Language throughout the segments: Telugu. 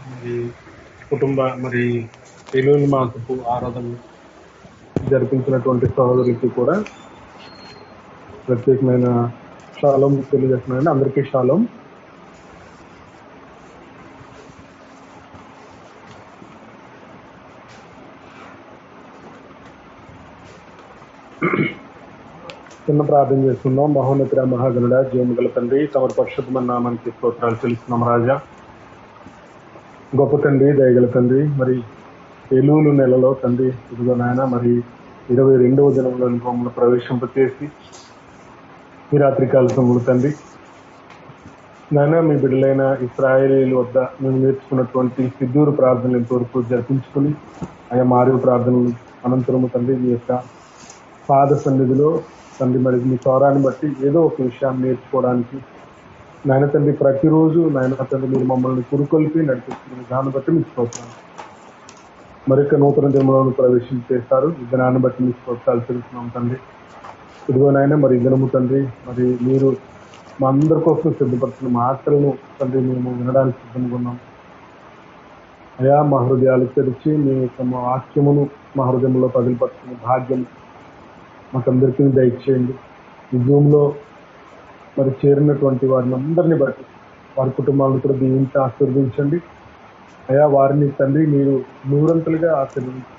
మరి కుటుంబ మరి ఎలుగుల మాతపు ఆరాధన జరిపించినటువంటి సహోదరులకి కూడా ప్రత్యేకమైన షాలోం తెలియజేస్తున్నానండి. అందరికీ షాలోం. చిన్న ప్రార్థన చేస్తున్నాం. మహోన్నతుడ మహాగణుడ జీవము గల తండ్రి, తమరి పరిశుద్ధమైన నామానికి స్తోత్రాలు చెల్లిస్తున్నాం. రాజా, గొప్ప తండ్రి, దయగల తండ్రి, మరి ఎలుగులు నెలలో తండ్రి ఇదిగో నాయన మరి 22వ దినంలో మమ్మల్ని ప్రవేశింపచేసి ఈ రాత్రికాల సమయంలో తండ్రి నాయన మీ బిడ్డలైన ఇశ్రాయేలీల వద్ద మేము నేర్చుకున్నటువంటి సిద్ధూరు ప్రార్థనలు ఇంతవరకు జరిపించుకుని ఆయా మారు ప్రార్థనలు అనంతరము తండ్రి మీ యొక్క పాద సన్నిధిలో తండ్రి మరి మీ స్వరాన్ని బట్టి ఏదో ఒక విషయాన్ని నేర్చుకోవడానికి నాయన తండ్రి ప్రతిరోజు నాయన తండ్రి మీరు మమ్మల్ని కురుకొల్పి నడిపిస్తున్న విధాన్ని బట్టి మీకు స్తోత్రాలు. మరొక నూతన దినంలో ప్రవేశించేస్తారు. ఈ దినాన్ని బట్టి మీకు స్తోత్రాలు తెలుస్తున్నాం తండ్రి. ఇదిగో నాయన మరి ఈ దినము తండ్రి మరి మీరు మా అందరి కోసం సిద్ధపడుతున్న మాటలను తండ్రి మేము వినడానికి సిద్ధంగా ఉన్నాం. అయా మా హృదయాలు తెరిచి మీ యొక్క మా వాక్యమును మా హృదయంలో పదిలిపరుచుకునే భాగ్యం మాకందరికీ దయచేయండి. ఈ జూమ్లో మరి చేరినటువంటి వారిని అందరినీ బట్టి వారి కుటుంబాలను కూడా దీవించి ఆశీర్వదించండి. అయా వారిని తండ్రి మీరు నూరంతులుగా ఆశీర్వదించి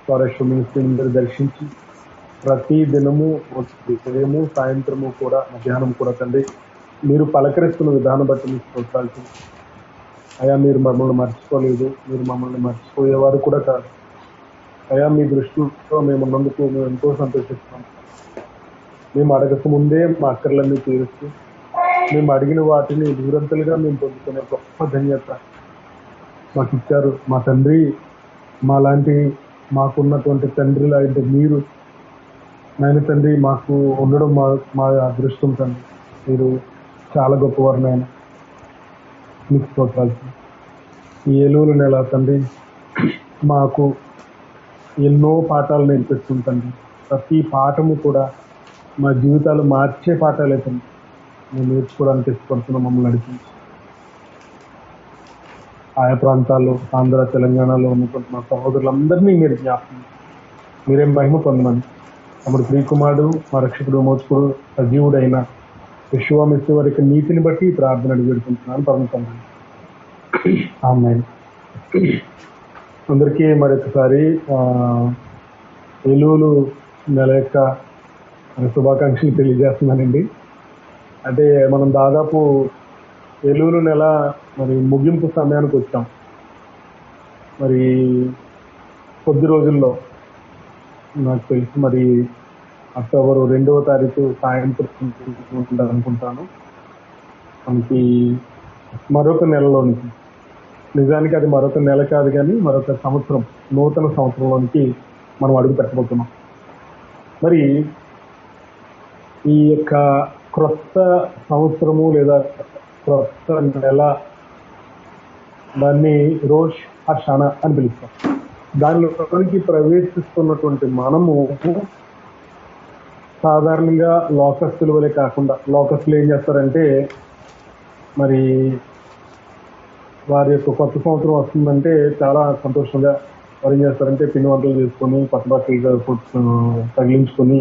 వారి దర్శించి ప్రతి దినము ఉదయము సాయంత్రము కూడా మధ్యాహ్నం కూడా తండ్రి మీరు పలకరిస్తున్న విధానం బట్టి మీకు స్తోత్రాలు. అయా మీరు మమ్మల్ని మర్చిపోలేదు, మీరు మమ్మల్ని మర్చిపోయేవారు కూడా కాదు. అయా మీ దృష్టిలో మేము ఉన్నందుకు మేము ఎంతో సంతోషిస్తాం. మేము అడగక ముందే మా అక్కర్లన్నీ తీరుస్తూ మేము అడిగిన వాటిని దూరంతలుగా మేము పొందుకునే గొప్ప ధన్యత మాకు ఇచ్చారు. మా తండ్రి మాలాంటి మాకున్నటువంటి తండ్రి లాంటి మీరు నాయన తండ్రి మాకు ఉండడం మా అదృష్టం తండ్రి. మీరు చాలా గొప్పవారు నాయన, మీకు స్తోత్రాలు. ఈ ఎలుగుల నెల తండ్రి మాకు ఎన్నో పాఠాలు నేర్పిస్తుంటండి. ప్రతి పాఠము కూడా మా జీవితాలు మార్చే పాఠాలే తండ్రి. మేము నేర్చుకోవడానికి ఇష్టపడుతున్నాం. మమ్మల్ని నడిపించి ఆయా ప్రాంతాల్లో ఆంధ్ర తెలంగాణలో ఉన్నటువంటి మా సహోదరులందరినీ మీరు జ్ఞాపకం మీరేం మహిమ పొందమని తమడు ప్రియకుమారుడు మా రక్షకుడు మోచుకుడు సజీవుడైన విశ్వామిత్ర వారికి నీతిని బట్టి ప్రార్థన అడిగిపెడుకుంటున్నాను పరమతండ్రి. ఆమేన్. అందరికీ మరొకసారి ఎలుగులు నెల యొక్క శుభాకాంక్షలు తెలియజేస్తున్నానండి. అంటే మనం దాదాపు ఎలుగులు నెల మరి ముగింపు సమయానికి వచ్చాం. మరి కొద్ది రోజుల్లో నాకు తెలిసి మరి అక్టోబర్ 2వ తారీఖు సాయంత్రం అనుకుంటాను మనకి మరొక నెలలోనికి, నిజానికి అది మరొక నెల కాదు కానీ మరొక సంవత్సరం, నూతన సంవత్సరంలోనికి మనం అడుగు పెట్టబోతున్నాం. మరి ఈ యొక్క క్రొత్త సంవత్సరము లేదా క్రొత్త నెల దాన్ని రోష్ హషానా అని పిలుస్తాం. దానిలోకి ప్రవేశిస్తున్నటువంటి మనము సాధారణంగా లోకస్తుల వలె కాకుండా, లోకస్తులు ఏం చేస్తారంటే మరి వారి యొక్క కొత్త సంవత్సరం వస్తుందంటే చాలా సంతోషంగా వారు ఏం చేస్తారంటే పిండి వంటలు చేసుకొని కొత్త బట్టలు తగిలించుకొని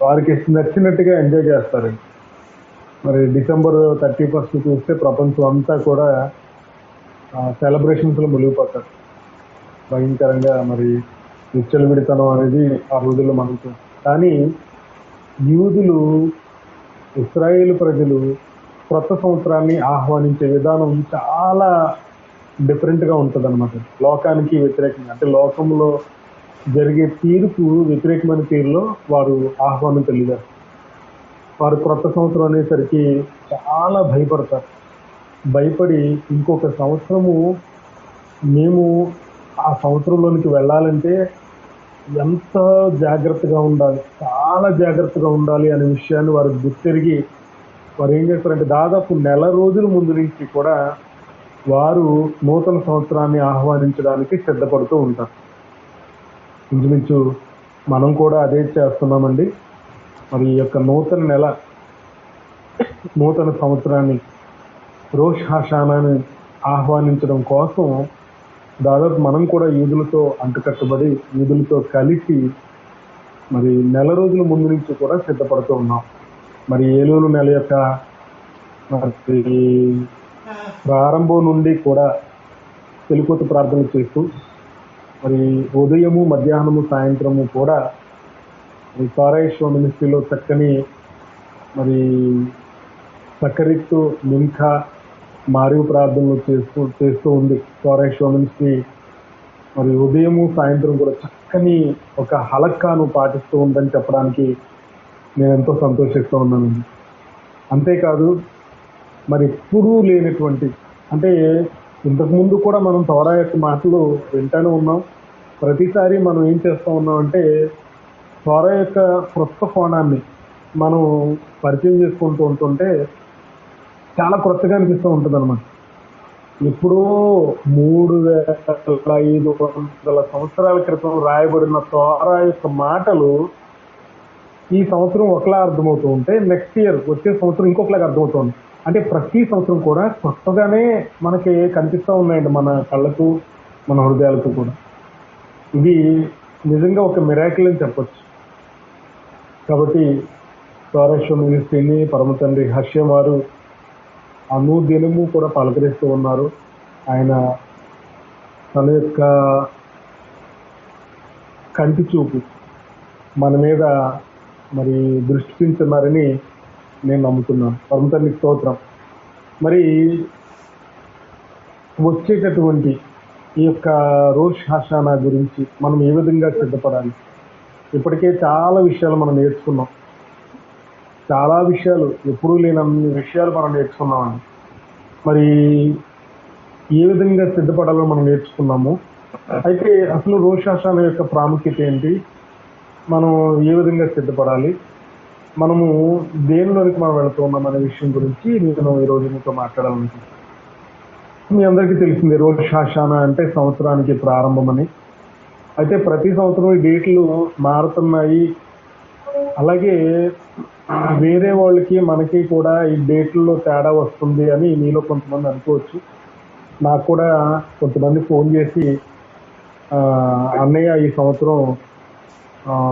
వారికి నచ్చినట్టుగా ఎంజాయ్ చేస్తారండి. మరి December 31 చూస్తే ప్రపంచం అంతా కూడా సెలబ్రేషన్స్లో మునిగిపోతారు. భయంకరంగా మరి విచ్చలవిడితనం అనేది ఆ రోజుల్లో మనకు. కానీ యూదులు, ఇశ్రాయేలు ప్రజలు కొత్త సంవత్సరాన్ని ఆహ్వానించే విధానం చాలా డిఫరెంట్గా ఉంటుంది అనమాట. లోకానికి వ్యతిరేకంగా, అంటే లోకంలో జరిగే తీరుకు వ్యతిరేకమైన తీరులో వారు ఆహ్వానం తెలియజేస్తారు. వారు కొత్త సంవత్సరం అనేసరికి చాలా భయపడతారు. భయపడి ఇంకొక సంవత్సరము మేము ఆ సంవత్సరంలోనికి వెళ్ళాలంటే ఎంత జాగ్రత్తగా ఉండాలి, చాలా జాగ్రత్తగా ఉండాలి అనే విషయాన్ని వారు గుర్తెరిగి వారు ఏం చేస్తారంటే దాదాపు నెల రోజుల ముందు నుంచి కూడా వారు నూతన సంవత్సరాన్ని ఆహ్వానించడానికి సిద్ధపడుతూ ఉంటారు. ఇంచుమించు మనం కూడా అదే చేస్తున్నామండి. మరి ఈ యొక్క నూతన నెల నూతన సంవత్సరాన్ని రోష్ హాషానాని ఆహ్వానించడం కోసం దాదాపు మనం కూడా యూదులతో అంటుకట్టుబడి యూదులతో కలిసి మరి నెల రోజుల ముందు నుంచి కూడా సిద్ధపడుతూ ఉన్నాం. మరి ఏలూరు నెల యొక్క మరి ప్రారంభం నుండి కూడా తెలుగుత ప్రార్థన చేస్తూ మరి ఉదయము, మధ్యాహ్నము, సాయంత్రము కూడా ఈ పారాయేశ్వ మినిస్ట్రీలో చక్కని మరి సకరిత్తు మింఖా మారివు ప్రార్థనలు చేస్తూ ఉంది పారాయేశ్వ మినిస్ట్రీ. మరి ఉదయము, సాయంత్రం కూడా చక్కని ఒక హలక్కాను పాటిస్తూ ఉందని చెప్పడానికి నేను ఎంతో సంతోషిస్తూ ఉన్నానండి. అంతేకాదు మరి ఎప్పుడూ లేనటువంటి, అంటే ఇంతకుముందు కూడా మనం తోరా యొక్క మాటలు వింటూనే ఉన్నాం. ప్రతిసారి మనం ఏం చేస్తూ ఉన్నాం అంటే తోరా యొక్క క్రొత్త కోణాన్ని మనం పరిచయం చేసుకుంటూ ఉంటుంటే చాలా క్రొత్తగా అనిపిస్తూ ఉంటుంది అనమాట. ఎప్పుడో 3500 సంవత్సరాల క్రితం రాయబడిన తోరా యొక్క మాటలు ఈ సంవత్సరం ఒకలా అర్థమవుతూ ఉంటే నెక్స్ట్ ఇయర్ వచ్చే సంవత్సరం ఇంకొకలాగా అర్థమవుతుంది. అంటే ప్రతి సంవత్సరం కూడా కొత్తగానే మనకి కనిపిస్తూ ఉన్నాయండి మన కళ్ళకు, మన హృదయాలకు కూడా. ఇది నిజంగా ఒక మిరాకిల్ అని చెప్పొచ్చు. కాబట్టి పారాయేశ్వ మినిస్ట్రీని పరమ తండ్రి హర్షం వారు అనుదినము కూడా పలకరిస్తూ ఉన్నారు. ఆయన తన యొక్క కంటి చూపు మన మీద మరి దృష్టించున్నారని నేను నమ్ముతున్నాను. పరమ తండ్రికి స్తోత్రం. మరి వచ్చేటటువంటి ఈ యొక్క రోష్ హాషానా గురించి మనం ఏ విధంగా సిద్ధపడాలి? ఇప్పటికే చాలా విషయాలు మనం నేర్చుకున్నాం. చాలా విషయాలు, ఎప్పుడూ లేనన్ని విషయాలు మనం నేర్చుకున్నామండి. మరి ఏ విధంగా సిద్ధపడాలో మనం నేర్చుకున్నాము. అయితే అసలు రోష్ హాషానా యొక్క ప్రాముఖ్యత ఏంటి, మనం ఏ విధంగా సిద్ధపడాలి, మనము దేనిలోనికి మనం వెళుతూ ఉన్నాం అనే విషయం గురించి నేను ఈరోజు మీతో మాట్లాడాలనుకుంటున్నాను. మీ అందరికీ తెలిసింది రోష్ హాషానా అంటే సంవత్సరానికి ప్రారంభం అని. అయితే ప్రతి సంవత్సరం ఈ డేట్లు మారుతున్నాయి. అలాగే వేరే వాళ్ళకి మనకి కూడా ఈ డేట్లలో తేడా వస్తుంది అని మీలో కొంతమంది అనుకోవచ్చు. నాకు కూడా కొంతమంది ఫోన్ చేసి అన్నయ్య ఈ సంవత్సరం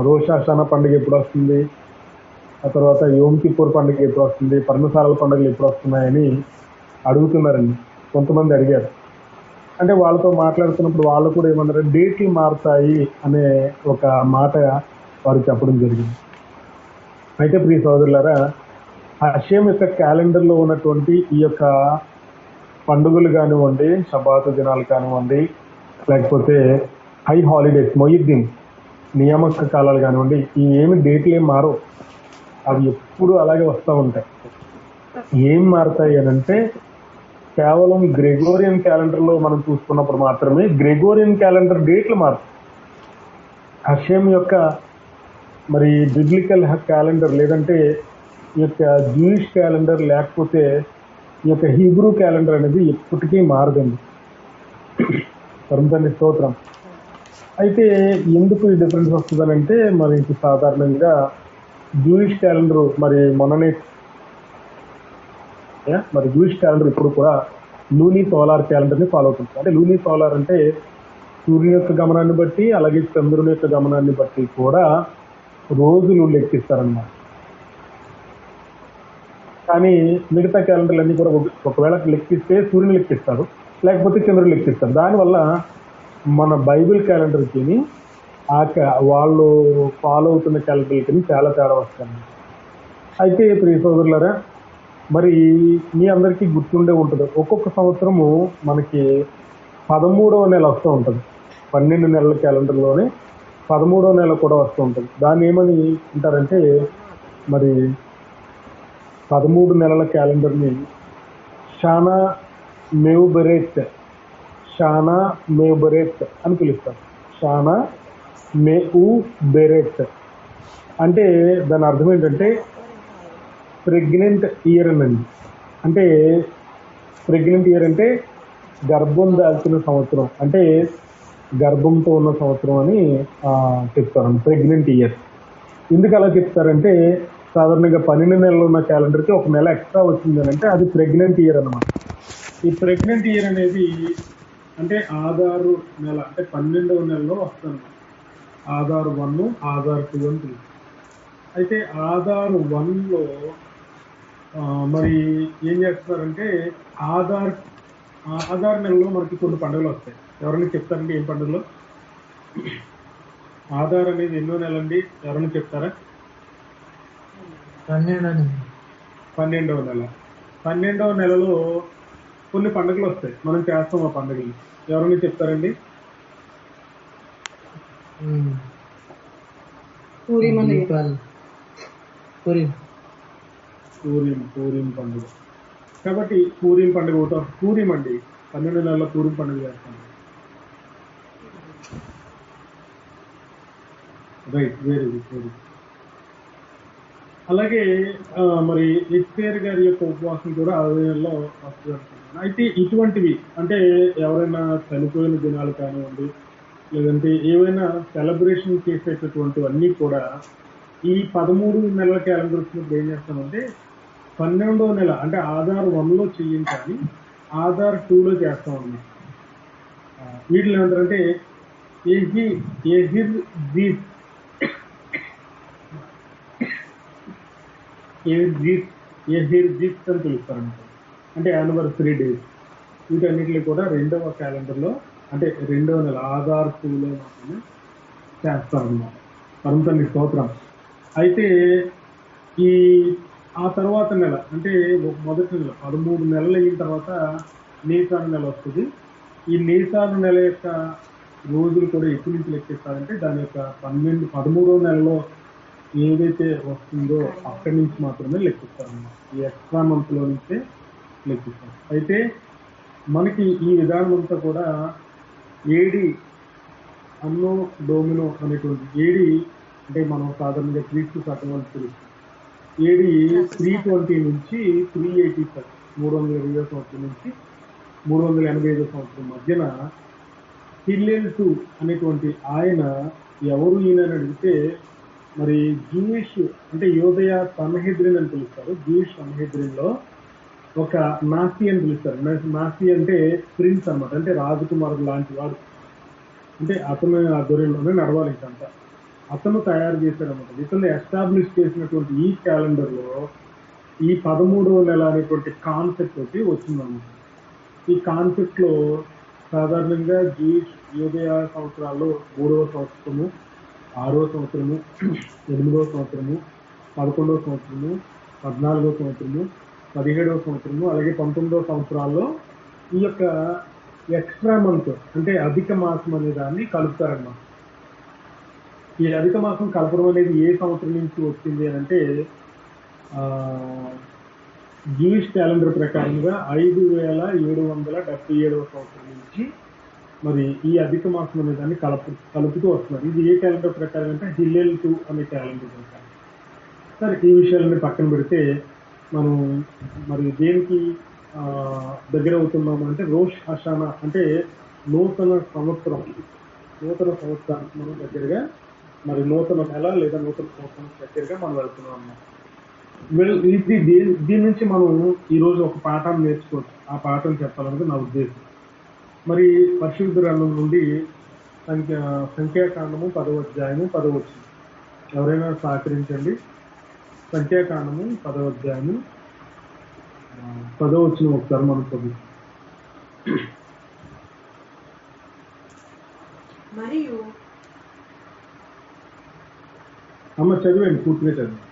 రోష్ హాషానా పండుగ ఎప్పుడు వస్తుంది, ఆ తర్వాత యోమ్ కిప్పూర్ పండుగ ఎప్పుడు వస్తుంది, పర్ణశాలల పండుగలు ఎప్పుడు వస్తున్నాయని అడుగుతున్నారండి. కొంతమంది అడిగారు. అంటే వాళ్ళతో మాట్లాడుతున్నప్పుడు వాళ్ళు కూడా ఏమన్నారు, డేట్లు మారుతాయి అనే ఒక మాట వారు చెప్పడం జరిగింది. అయితే ప్రియ సోదరులారా, హర్షం యొక్క క్యాలెండర్లో ఉన్నటువంటి ఈ యొక్క పండుగలు కానివ్వండి, షబాతు దినాలు కానివ్వండి, లేకపోతే హై హాలిడేస్, మొయిద్దీన్ నియామక కాలాలు కానివ్వండి, ఈ ఏమి డేట్లు ఏం మారవు. అవి ఎప్పుడు అలాగే వస్తూ ఉంటాయి. ఏం మారుతాయి అని అంటే కేవలం గ్రెగోరియన్ క్యాలెండర్లో మనం చూసుకున్నప్పుడు మాత్రమే గ్రెగోరియన్ క్యాలెండర్ డేట్లు మారుతాయి. హర్షం యొక్క మరి బిబ్లికల్ క్యాలెండర్ లేదంటే ఈ యొక్క జూయిష్ క్యాలెండర్ లేకపోతే ఈ యొక్క హీబ్రూ క్యాలెండర్ అనేది ఎప్పటికీ మారదండి. పరమతండ్రి స్తోత్రం. అయితే ఎందుకు ఈ డిఫరెన్స్ వస్తుందని అంటే మరి సాధారణంగా జూయిష్ క్యాలెండర్ మరి మొన్ననే మరి జూయిష్ క్యాలెండర్ ఇప్పుడు కూడా లూనీ సోలార్ క్యాలెండర్ని ఫాలో అవుతుంది. అంటే లూనీ సోలార్ అంటే సూర్యుని యొక్క గమనాన్ని బట్టి అలాగే చంద్రుని యొక్క గమనాన్ని బట్టి కూడా రోజులు లెక్కిస్తారన్నమాట. కానీ మిగతా క్యాలెండర్లు అన్నీ కూడా ఒకవేళ లెక్కిస్తే సూర్యుని లెక్కిస్తారు, లేకపోతే చంద్రుని లెక్కిస్తారు. దానివల్ల మన బైబిల్ క్యాలెండర్కి వాళ్ళు ఫాలో అవుతున్న క్యాలెండర్కి చాలా తేడా వస్తుంది. అయితే ప్రియ సోదరులారా, మరి మీ అందరికీ గుర్తుండే ఉంటుంది, ఒక్కొక్క సంవత్సరము మనకి 13వ నెల వస్తూ ఉంటుంది. 12 నెలల క్యాలెండర్లోనే 13వ నెల కూడా వస్తూ ఉంటుంది. దాన్ని ఏమని అంటారంటే మరి 13 నెలల క్యాలెండర్ని షానా మేవుబెరెత్ అని పిలుస్తారు. షానా మేవుబెరెత్ అంటే దాని అర్థం ఏంటంటే ప్రెగ్నెంట్ ఇయర్ అనండి. అంటే ప్రెగ్నెంట్ ఇయర్ అంటే గర్భం దాల్చిన సంవత్సరం, అంటే గర్భంతో ఉన్న సంవత్సరం అని చెప్తారు. ప్రెగ్నెంట్ ఇయర్ ఎందుకు అలా చెప్తారంటే సాధారణంగా 12 నెలలు ఉన్న క్యాలెండర్కి ఒక నెల ఎక్స్ట్రా వచ్చింది అని అంటే అది ప్రెగ్నెంట్ ఇయర్ అన్నమాట. ఈ ప్రెగ్నెంట్ ఇయర్ అనేది అంటే ఆధారు నెల అంటే 12వ నెలలో వస్తుంది. ఆధార్ 1, ఆధార్ 2 అని పిలుస్తుంది. అయితే ఆధార్ 1లో మరి ఏం చేస్తున్నారంటే ఆధార్ నెలలో మనకి కొన్ని పండుగలు వస్తాయి. ఎవరైనా చెప్తారండి ఏం పండుగలు? ఆధార్ అనేది ఎన్నో నెల అండి? ఎవరైనా చెప్తారా? 12వ నెల. 12వ నెలలో కొన్ని పండుగలు వస్తాయి, మనం చేస్తాం ఆ పండుగలు. ఎవరైనా చెప్తారండి? పూరీం పండుగ. కాబట్టి పూరీం పండుగ అవుతాం. పూరీం అండి, 12 నెలల పూరీం పండుగ చేస్తాం. Right, very good, very good. అలాగే మరి ఎస్కేఆర్ గారి యొక్క ఉపవాసం కూడా 60 నెలలో వస్తుంది. అయితే ఇటువంటివి అంటే ఎవరైనా చనిపోయిన దినాలు కానివ్వండి, లేదంటే ఏవైనా సెలబ్రేషన్ చేసేటటువంటివన్నీ కూడా ఈ 13 నెలల క్యాలెండర్ వచ్చినప్పుడు ఏం చేస్తామంటే 12వ నెల అంటే ఆధార్ 1లో చేయించాలి, ఆధార్ 2లో చేస్తాం అన్నమాట. వీటిలో ఏమంటారంటే ఎహిర్జిత్ అని పిలుస్తారు అనమాట. అంటే యానివర్సరీ డేస్. వీటన్నిటిని కూడా 2వ క్యాలెండర్లో అంటే 2వ నెల ఆధార్ 2లో మాత్రమే చేస్తారన్నమాట. పరమతండ్రి స్తోత్రం. అయితే ఆ తర్వాత నెల అంటే మొదటి నెల 13 నెలలు అయిన తర్వాత నీసాను నెల వస్తుంది. ఈ నీసాను నెల యొక్క రోజులు కూడా ఎప్పటి నుంచి లెక్కిస్తారంటే దాని యొక్క 13వ నెలలో ఏదైతే వస్తుందో అక్కడి నుంచి మాత్రమే లెక్కిస్తారన్నమాట. ఈ ఎక్స్ట్రా మంత్లో నుంచే లెక్కిస్తారు. అయితే మనకి ఈ విధానం అంతా కూడా ఏడి అన్నో డోమినో అనేటువంటి ఏడి అంటే మనం సాధారణంగా క్రీస్తు శకం అని తెలుస్తుంది. ఏడి 320 నుంచి 385 320వ సంవత్సరం నుంచి 385వ సంవత్సరం మధ్యన హిల్లెల్ 2 అనేటువంటి ఆయన ఎవరు ఈయన అని అడిగితే మరి జూయిష్ అంటే యోదయ సన్హెద్రిన్ అని పిలుస్తారు. జూయిష్ సన్హెద్రిన్లో ఒక నాసి అని పిలుస్తారు. నాసి అంటే ప్రిన్స్ అన్నమాట, అంటే రాజకుమారుడు లాంటి వాడు. అంటే అతను ఆధ్వర్యంలోనే నడవాలి ఇంకంతా. అతను తయారు చేశాడనమాట. ఇతను ఎస్టాబ్లిష్ చేసినటువంటి ఈ క్యాలెండర్లో ఈ 13వ నెల అనేటువంటి కాన్సెప్ట్ ఒకటి వచ్చిందన్నమాట. ఈ కాన్సెప్ట్లో సాధారణంగా జూయిష్ యోదయ సంవత్సరాల్లో 3వ సంవత్సరము, 6వ సంవత్సరము, 8వ సంవత్సరము, 11వ సంవత్సరము, 14వ సంవత్సరము, 17వ సంవత్సరము, అలాగే 19వ సంవత్సరాల్లో ఈ యొక్క ఎక్స్ట్రా మంత్ అంటే అధిక మాసం అనే దాన్ని కలుపుతారన్నమాట. ఈ అధిక మాసం కలపడం అనేది ఏ సంవత్సరం నుంచి వచ్చింది అని అంటే జూయిష్ క్యాలెండర్ ప్రకారంగా 5777వ సంవత్సరం నుంచి మరి ఈ అధిక మాసం అనే దాన్ని కలుపుతూ వస్తున్నారు. ఇది ఏ క్యాలెండర్ ప్రకారం అంటే హిల్లెల్ 2 అనే క్యాలెండర్ ప్రకారం. సరే, ఈ విషయాలని పక్కన పెడితే మనం మరి దేనికి దగ్గర అవుతున్నాము అంటే రోష్ హషానా అంటే నూతన సంవత్సరానికి మనం దగ్గరగా మరి నూతన నెల లేదా నూతన సంవత్సరం దగ్గరగా మనం వెళ్తున్నాం అన్నమాట. దీని నుంచి మనం ఈరోజు ఒక పాఠాన్ని నేర్చుకోవచ్చు. ఆ పాఠం చెప్పాలన్నది నా ఉద్దేశం. మరి పరిశుద్ధ గ్రంథం నుండి సంఖ్యాకాండము 10వ అధ్యాయము 10వ వచనం ఎవరైనా సహకరించండి. సంఖ్యాకాండము 10వ అధ్యాయము 10వ వచనం ఒకసారి మనం చదువు. అమ్మ చదివండి, పూర్తిగా చదివండి.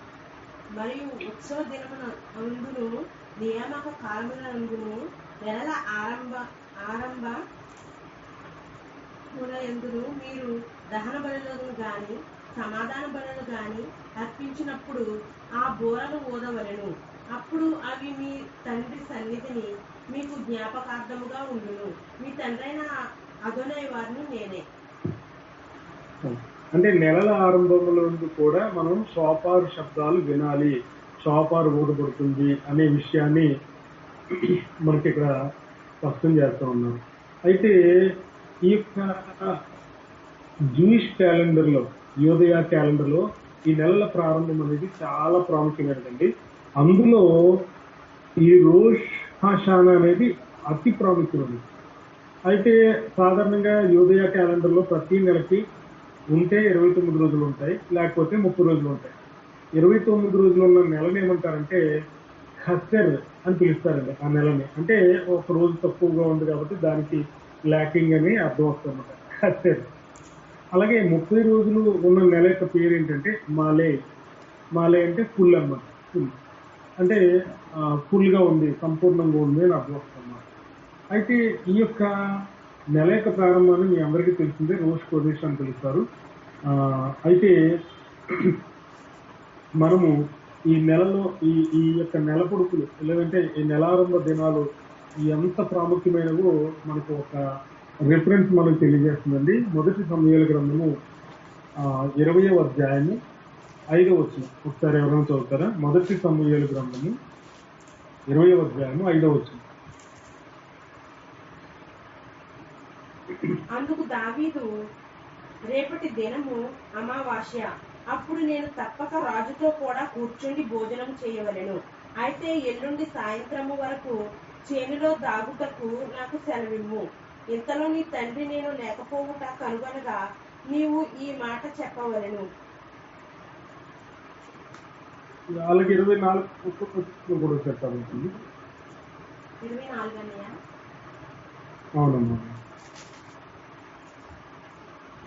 మరియు ఉత్సవ దినమున అందును నియామక కాలములందును నెలల ఆరంభములందును మీరు దహన బలులను గాని సమాధాన బలులు గాని అర్పించినప్పుడు ఆ బోరలు ఊదవలెను. అప్పుడు అవి మీ తండ్రి సన్నిధిని మీకు జ్ఞాపకార్థముగా ఉండును. మీ తండ్రైన అదోనై వారిని నేనే. అంటే నెలల ఆరంభంలో కూడా మనం షోపారు శబ్దాలు వినాలి, షోపారు ఊదబడుతుంది అనే విషయాన్ని మనకి ఇక్కడ స్పష్టం చేస్తూ ఉన్నారు. అయితే ఈ యొక్క జూయిష్ క్యాలెండర్లో యోదయ క్యాలెండర్లో ఈ నెలల ప్రారంభం అనేది చాలా ప్రాముఖ్యమైనదండి. అందులో ఈ రోష్ హాషానా అనేది అతి ప్రాముఖ్యమైనది. అయితే సాధారణంగా యోదయ క్యాలెండర్లో ప్రతి నెలకి ఉంటే 29 రోజులు ఉంటాయి, లేకపోతే 30 రోజులు ఉంటాయి. 29 రోజులు ఉన్న నెలని ఏమంటారంటే ఖస్సెర్ అని పిలుస్తారండి ఆ నెలని. అంటే ఒక రోజు తక్కువగా ఉంది కాబట్టి దానికి ల్యాకింగ్ అని అర్థం వస్తుంది అనమాట, ఖస్సెర్. అలాగే 30 రోజులు ఉన్న నెల యొక్క పేరు ఏంటంటే మాలే. మాలే అంటే ఫుల్ అన్నమాట, ఫుల్ అంటే ఫుల్గా ఉంది, సంపూర్ణంగా ఉంది అని అర్థం వస్తుంది అన్నమాట. అయితే ఈ యొక్క నెల యొక్క ప్రారంభాన్ని మీ అందరికీ తెలిసిందే, రోష్ కొదేష్ అని పిలుస్తారు. అయితే మనము ఈ నెలలో ఈ యొక్క నెల పొడుపులు లేదంటే ఈ నెలారంభ దినాలు ఎంత ప్రాముఖ్యమైనవో మనకు ఒక రిఫరెన్స్ మనకు తెలియజేస్తుందండి. మొదటి సమూయేలు గ్రంథము 20వ అధ్యాయము 5వ వచనం ఒకసారి ఎవరైనా చదువుతారా? మొదటి సమూయేలు గ్రంథము 20వ అధ్యాయము 5వ వచనం. అందుకు దావీదు, రేపటి దినము అమావాస్య, అప్పుడు నేను తప్పక రాజుతో కూడా కూర్చుండి భోజనం చేయవలెను. అయితే ఎల్లుండి సాయంత్రము వరకు చేనులో దాగుటకు నాకు సెలవిమ్ము. ఇంతలో నీ తండ్రి నేను లేకపోవుట కనుగొనగా నీవు ఈ మాట చెప్పవలెను. అలాగే 24 కూడా చెప్పాలి. 24 అన్నయ్య. అవునమ్మా.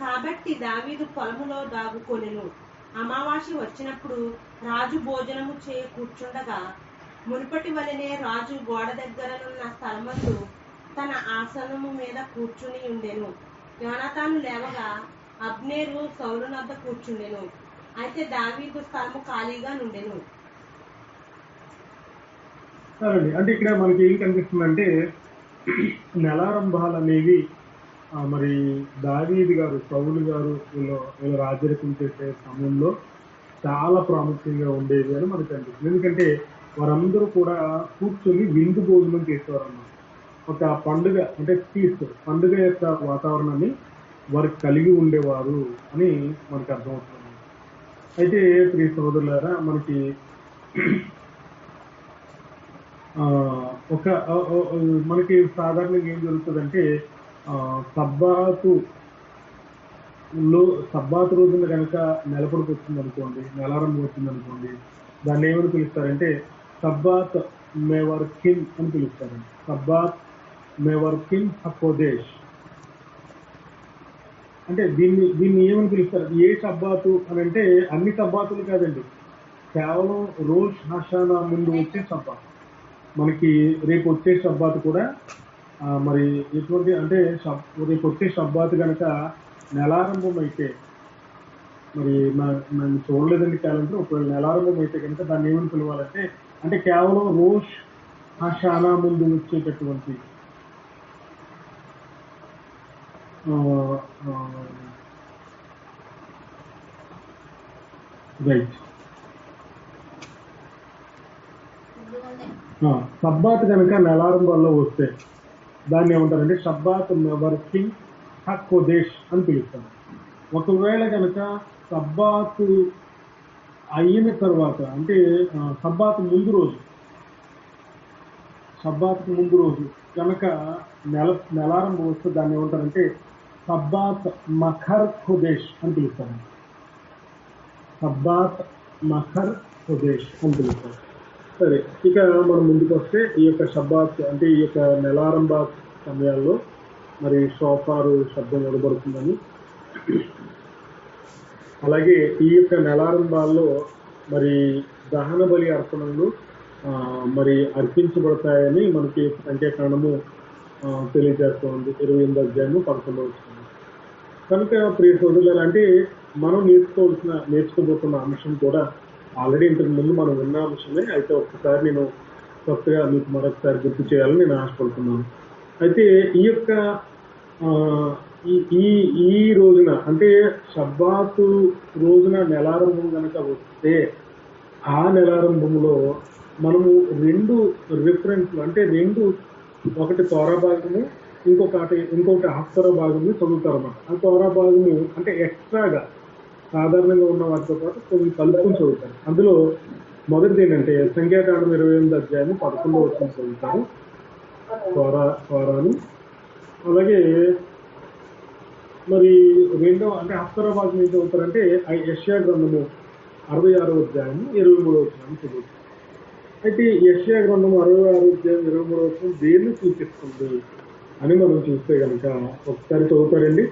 కాబట్టి దావీదు పొలములో దాగుకొనెను. అమావాస్య వచ్చినప్పుడు రాజు భోజనము చేయ కూర్చుండగా మునుపటి వలనే రాజు గోడ దగ్గరనున్న స్థలమందు తన ఆసనము మీద కూర్చుని ఉండెను. యోనాతాను లేవగా అబ్నేరు సౌలు నద్ద కూర్చుండెను. అయితే దావీదు స్థలము ఖాళీగా నుండెను. సరే, అంటే ఇక్కడ మనకి ఏం కనిపిస్తుందంటే నెలారంభాలు అనేవి మరి దావీదు గారు, సౌలు గారు వీళ్ళు రాజరికం చేసే సమయంలో చాలా ప్రాముఖ్యంగా ఉండేవి అని మనకు అనిపిస్తుంది. ఎందుకంటే వారందరూ కూడా కూర్చొని విందు భోజనం చేసేవారు అన్నమాట. ఒక పండుగ అంటే ఫీస్ట్, పండుగ యొక్క వాతావరణాన్ని వారికి కలిగి ఉండేవారు అని మనకు అర్థమవుతుంది. అయితే ప్రియ సోదరులారా, మనకి మనకి సాధారణంగా ఏం జరుగుతుందంటే సబ్బాతు రోజున కనుక నెలపడికి వచ్చింది అనుకోండి, నెలారంభం వచ్చింది అనుకోండి, దాన్ని ఏమని పిలుస్తారంటే సబ్బాత్ మెవర్కిన్ అని పిలుస్తారండి. సబ్బాత్ మెవర్కిన్ హకోదేశ్ అంటే దీన్ని ఏమని పిలుస్తారు? ఏ సబ్బాతు అని అంటే అన్ని సబ్బాతులు కాదండి, కేవలం రోష్ హషానా ముందు వచ్చే సబ్బాత్. మనకి రేపు వచ్చే సబ్బాతు కూడా మరి ఎటువంటి అంటే రేపు వచ్చే సబ్బాతు కనుక నెలారంభం అయితే, మరి నన్ను చూడలేదండి క్యాలెండర్, ఒకవేళ నెలారంభం అయితే కనుక దాన్ని ఏమని పిలవాలంటే, అంటే కేవలం రోష్ హషానా ముందు వచ్చేటటువంటి రైట్ సబ్బాత్ కనుక నెలారంభంలో వస్తే దాన్ని ఏమంటారంటే సబ్బాత్ మెవర్కిన్ హకోదేశ్ అని పిలుస్తారు. ఒకవేళ కనుక సబ్బాతు అయిన తర్వాత అంటే సబ్బాతు ముందు రోజు కనుక నెలారంభం వస్తే దాన్ని ఏమంటారంటే సబ్బాత్ మఖర్ ఖుదేశ్ అని పిలుస్తారు. సబ్బాత్ మఖర్ ఖుదేశ్ అని పిలుస్తారు. సరే, ఇక మనం ముందుకు వస్తే ఈ యొక్క సబ్బాత్ అంటే ఈ యొక్క నెలారంభ సమయాల్లో మరి షోఫారు శబ్దం వినబడుతుందని, అలాగే ఈ యొక్క నెలారంభాల్లో మరి దహన బలి అర్పణలు మరి అర్పించబడతాయని మనకి సంఖ్యాకాండము తెలియజేస్తుంది. 28వ అధ్యాయము 11వ వచనం. కనుక ప్రియ సోదరులు, అంటే మనం నేర్చుకోబోతున్న అంశం కూడా ఆల్రెడీ ఇంతకు ముందు మనం విన్న అంశమే. అయితే ఒక్కసారి నేను కొత్తగా మీకు మరొకసారి గుర్తు చేయాలని నేను ఆశపడుతున్నాను. అయితే ఈ యొక్క ఈ రోజున అంటే సబ్బాతు రోజున నెలారంభం కనుక వస్తే ఆ నెలారంభంలో మనము 2 రిఫరెన్స్లు అంటే ఒకటి తోరా భాగము, ఇంకొకటి హస్తర భాగము చదువుతారు అన్నమాట. ఆ తోరా భాగము అంటే ఎక్స్ట్రాగా సాధారణంగా ఉన్న వాటితో పాటు కొన్ని కలుపుకొని చదువుతారు. అందులో మొదటిది ఏంటంటే సంఖ్యాకాండం 28 అధ్యాయము 11 వచనం చదువుతారు త్వరాను. అలాగే మరి రెండవ అంటే అప్సర భాగం ఏం చదువుతారంటే యెషయా గ్రంథము 66వ అధ్యాయము 23వ వచనాన్ని చదువుతారు. అయితే యెషయా గ్రంథము 66వ అధ్యాయం 23వ వచనం దేన్ని సూచిస్తుంది అని మనం చూస్తే కనుక ఒకసారి చదువుతారండి.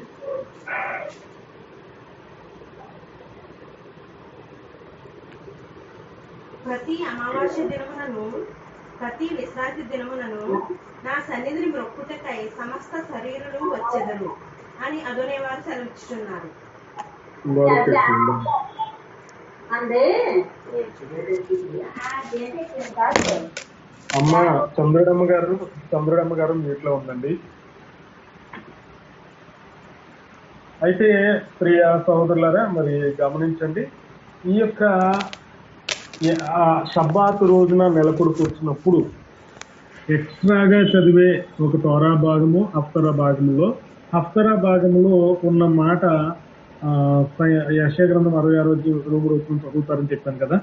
ప్రతి అమావాస్య దినమునను ప్రతి విశ్రాంతి దినమునను నా సన్నిధిని మొక్కుటకై సమస్త శరీరులు వచ్చెదరు అని అదోనేవారు సెలవిస్తున్నారు. అమ్మ చంద్రుడమ్మ గారు మీట్లో ఉందండి. అయితే ప్రియ సహోదరులారా మరి గమనించండి, ఈ యొక్క షబ్బాతు రోజున నెలకొడుకు వచ్చినప్పుడు ఎక్స్ట్రాగా చదివే ఒక తోరా భాగము హఫ్తరా భాగములో ఉన్న మాట యెషయా గ్రంథం 66వ అధ్యాయం చదువుతారని చెప్పాను కదా.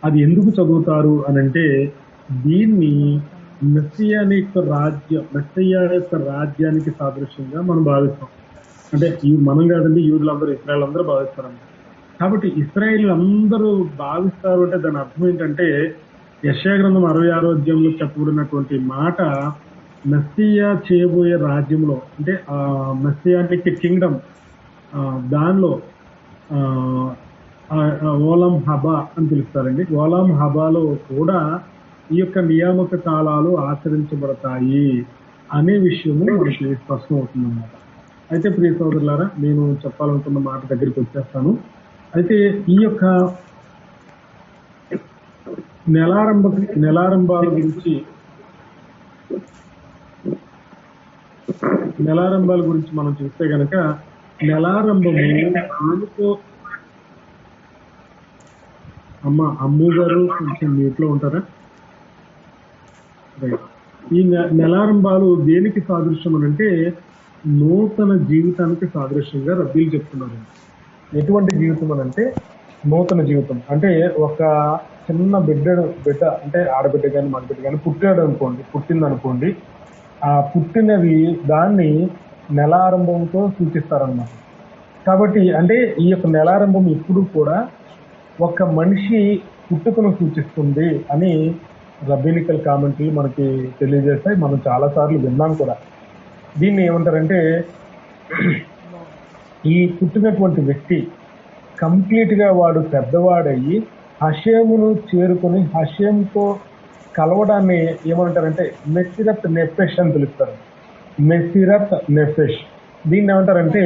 అది ఎందుకు చదువుతారు అని అంటే దీన్ని మెస్సియా యొక్క రాజ్యానికి సాదృశ్యంగా మనం భావిస్తాం. అంటే మనం కాదండి, యూదులందరూ ఇశ్రాయేల్ అందరూ భావిస్తారన్నమాట. కాబట్టి ఇశ్రాయేల్ అందరూ భావిస్తారు అంటే దాని అర్థం ఏంటంటే యెషయా గ్రంథం 66వ అధ్యాయంలో చెప్పబడినటువంటి మాట మెస్సియా చేయబోయే రాజ్యంలో అంటే మెస్సియానిక్ కింగ్డమ్ దానిలో ఓలం హబా అని పిలుస్తారండి. ఓలం హబాలో కూడా ఈ యొక్క నియామక కాలాలు ఆచరించబడతాయి అనే విషయము మనకి స్పష్టం అవుతుందన్నమాట. అయితే ప్రియ సోదరులారా, నేను చెప్పాలనుకున్న మాట దగ్గరికి వచ్చేస్తాను. అయితే ఈ యొక్క నెలారంభాల గురించి మనం చూస్తే గనక నెలారంభము ఆనుకో అమ్ము గారు కొంచెం నీటిలో ఉంటారా? ఈ నెలారంభాలు దేనికి సాదృశ్యం అని అంటే నూతన జీవితానికి సాదృశ్యంగా రబ్బీలు చెప్తున్నారు. ఎటువంటి జీవితం అని అంటే నూతన జీవితం. అంటే ఒక చిన్న బిడ్డ అంటే ఆడబిడ్డ కానీ మగబిడ్డ కానీ పుట్టిందనుకోండి, ఆ పుట్టినవి దాన్ని నెలారంభంతో సూచిస్తారన్నమాట. కాబట్టి అంటే ఈ యొక్క నెలారంభం ఎప్పుడు కూడా ఒక మనిషి పుట్టుకను సూచిస్తుంది అని రబ్బినికల్ కామెంటరీ మనకి తెలియజేస్తాయి. మనం చాలాసార్లు విన్నాం కూడా. దీన్ని ఏమంటారంటే ఈ పుట్టినటువంటి వ్యక్తి కంప్లీట్గా వాడు పెద్దవాడయ్యి హషేమును చేరుకొని హషేముతో కలవడాన్ని ఏమంటారంటే మెసిరత్ నెఫెష్ అని పిలుస్తారు. మెసిరత్ నెఫెష్. దీన్ని ఏమంటారంటే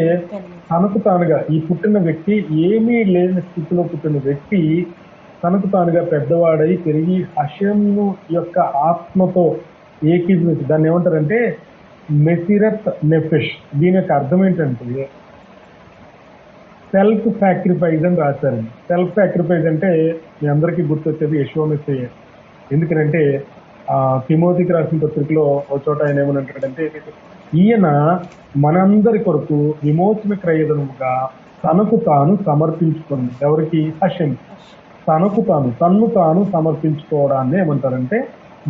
తనకు తానుగా ఈ పుట్టిన వ్యక్తి ఏమీ లేని స్థితిలో పుట్టిన వ్యక్తి తనకు తానుగా పెద్దవాడై పెరిగి హషేము యొక్క ఆత్మతో ఏకీభవించి దాన్ని ఏమంటారంటే మెసిరత్ నెఫెష్. దీని యొక్క అర్థం ఏంటంటే సెల్ఫ్ సాక్రిఫైస్ అని రాశారండి. సెల్ఫ్ సాక్రిఫైస్ అంటే మీ అందరికీ గుర్తొచ్చేది యెషూవ మెస్సియా. ఎందుకంటే తిమోతికి రాసిన పత్రికలో ఒక చోట ఆయన ఏమనంటాడంటే ఈయన మనందరి కొరకు విమోచన క్రయదనముగా తనకు తాను సమర్పించుకుంది. ఎవరికి? హషెం. తన్ను తాను సమర్పించుకోవడాన్ని ఏమంటారంటే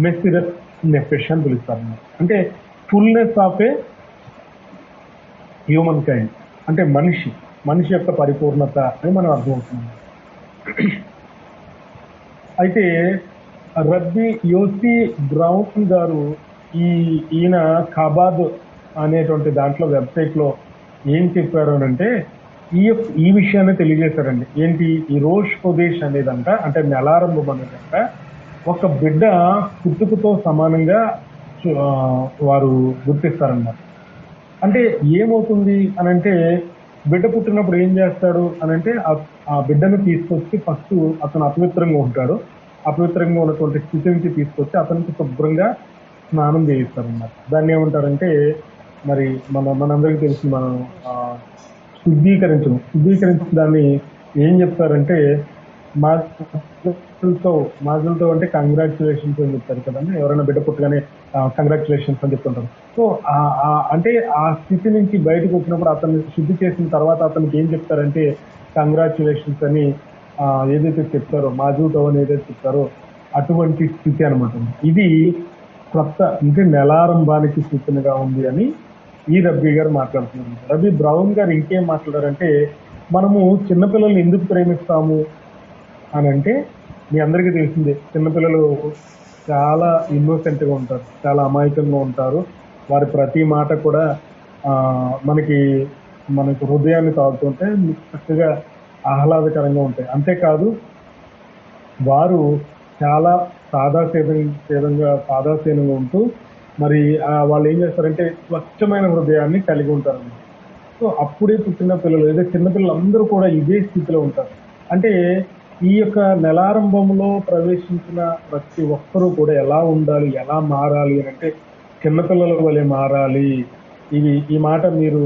మెసిరత్ నెఫెష్ అని పిలుస్తారు. అంటే fullness of a human kind, అంటే మనిషి యొక్క పరిపూర్ణత అని మనం అర్థమవుతుంది. అయితే రబ్బీ యోసి బ్రౌన్ గారు ఈయన ఖబాద్ అనేటువంటి దాంట్లో వెబ్సైట్లో ఏం చెప్పారు అని అంటే ఈ విషయాన్ని తెలియజేశారండి. ఏంటి? ఈ రోష్ కొదేష్ అనేదంట, అంటే నెలారంభం అనేదంట ఒక బిడ్డ పుట్టుకతో సమానంగా వారు గుర్తిస్తారన్నమాట. అంటే ఏమవుతుంది అని అంటే బిడ్డ పుట్టినప్పుడు ఏం చేస్తాడు అని అంటే ఆ బిడ్డను తీసుకొచ్చి ఫస్ట్ అతను అపవిత్రంగా ఉంటాడు. అపవిత్రంగా ఉన్నటువంటి స్థితి నుంచి తీసుకొచ్చి అతనికి శుభ్రంగా స్నానం చేయిస్తారన్నమాట. దాన్ని ఏమంటారంటే మరి మనందరికీ తెలిసి మనం శుద్ధీకరించడం దాన్ని ఏం చెప్తారంటే మాజులతో అంటే కంగ్రాచులేషన్స్ అని చెప్తారు కదండి, ఎవరైనా బిడ్డ పుట్టగానే కంగ్రాచులేషన్స్ అని చెప్తుంటారు. సో అంటే ఆ స్థితి నుంచి బయటకు వచ్చినప్పుడు అతన్ని శుద్ధి చేసిన తర్వాత అతనికి ఏం చెప్తారంటే కంగ్రాచులేషన్స్ అని ఏదైతే చెప్తారో, మాజుతో అని ఏదైతే చెప్తారో అటువంటి స్థితి అనమాట. ఇది కొత్త అంటే నెలారంభానికి సూచనగా ఉంది అని ఈ రబ్బీ గారు మాట్లాడుతున్నారు. రబీ బ్రౌన్ గారు ఇంకేం మాట్లాడారంటే, మనము చిన్నపిల్లల్ని ఎందుకు ప్రేమిస్తాము అని అంటే, మీ అందరికీ తెలిసిందే, చిన్నపిల్లలు చాలా ఇన్నోసెంట్గా ఉంటారు, చాలా అమాయకంగా ఉంటారు. వారి ప్రతి మాట కూడా మనకి హృదయాన్ని తాగుతుంటే చక్కగా ఆహ్లాదకరంగా ఉంటాయి. అంతేకాదు వారు చాలా సాదాసీనంగా ఉంటూ మరి వాళ్ళు ఏం చేస్తారంటే స్వచ్ఛమైన హృదయాన్ని కలిగి ఉంటారు. సో అప్పుడే పుట్టిన పిల్లలు ఏదో చిన్నపిల్లలు అందరూ కూడా ఇదే స్థితిలో ఉంటారు. అంటే ఈ యొక్క నెలారంభంలో ప్రవేశించిన ప్రతి ఒక్కరూ కూడా ఎలా ఉండాలి, ఎలా మారాలి అని అంటే చిన్నపిల్లల వలె మారాలి. ఈ మాట మీరు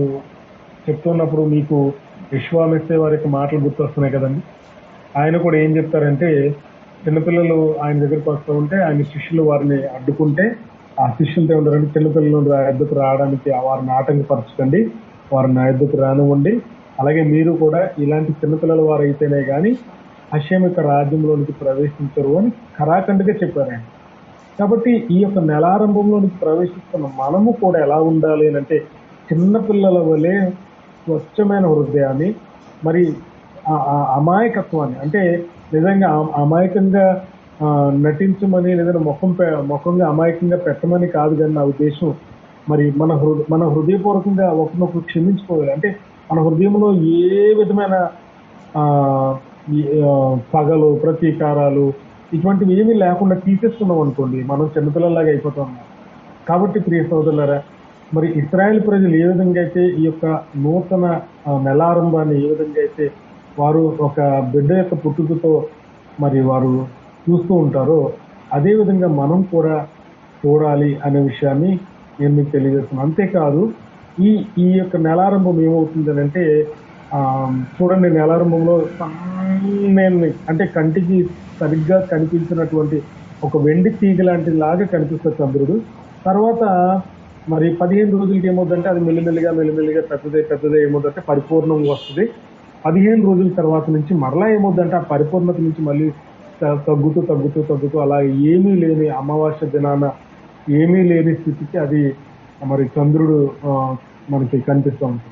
చెప్తున్నప్పుడు మీకు విశ్వామిత్ర వారి యొక్క మాటలు గుర్తొస్తున్నాయి కదండి. ఆయన కూడా ఏం చెప్తారంటే, చిన్నపిల్లలు ఆయన దగ్గరికి వస్తూ ఉంటే ఆయన శిష్యులు వారిని అడ్డుకుంటే ఆ శిష్యులతో ఉంటారంటే, చిన్నపిల్లలు నా యొద్దకు రావడానికి వారిని ఆటంకపరచకండి, వారిని నా యొద్దకు రానివ్వండి, అలాగే మీరు కూడా ఇలాంటి చిన్నపిల్లల వారు అయితేనే కానీ హషేం యొక్క రాజ్యంలోనికి ప్రవేశించరు అని ఖరాఖండిగా చెప్పారు ఆయన. కాబట్టి ఈ యొక్క నెలారంభంలోనికి ప్రవేశిస్తున్న మనము కూడా ఎలా ఉండాలి అని అంటే చిన్నపిల్లల వలె స్వచ్ఛమైన హృదయాన్ని, మరి అమాయకత్వాన్ని, అంటే నిజంగా అమాయకంగా నటించమని లేదా ముఖంగా అమాయకంగా పెట్టమని కాదు కానీ నా ఉద్దేశం, మరి మన హృదయపూర్వకంగా ఒకరినొకరు క్షమించుకోవాలి. అంటే మన హృదయంలో ఏ విధమైన పగలు, ప్రతీకారాలు ఇటువంటివి ఏమీ లేకుండా తీసేస్తున్నాం అనుకోండి, మనం చిన్నపిల్లలాగా అయిపోతాం. కాబట్టి ప్రియ సోదరులారా, మరి ఇశ్రాయేల్ ప్రజలు ఏ విధంగా అయితే ఈ యొక్క నూతన నెలారంభాన్ని ఏ విధంగా అయితే వారు ఒక బిడ్డ యొక్క పుట్టుకతో మరి వారు చూస్తూ ఉంటారో, అదేవిధంగా మనం కూడా చూడాలి అనే విషయాన్ని నేను మీకు తెలియజేస్తున్నాను. అంతేకాదు ఈ యొక్క నెలారంభం ఏమవుతుంది అంటే, చూడండి, నెలారంభంలో అంటే కంటికి సరిగ్గా కనిపించినటువంటి ఒక వెండి తీగ లాంటి లాగా కనిపిస్తుంది చంద్రుడు. తర్వాత మరి 15 రోజులకి ఏమవుతుందంటే అది మెల్లిమెల్లిగా పెద్దదే ఏమవుతుందంటే పరిపూర్ణంగా వస్తుంది. 15 రోజుల తర్వాత నుంచి మరలా ఏమవుతుందంటే ఆ పరిపూర్ణత నుంచి మళ్ళీ తగ్గుతూ అలా ఏమీ లేని అమావాస్య దినాన ఏమీ లేని స్థితికి అది మరి చంద్రుడు మనకి కనిపిస్తూ ఉంటుంది.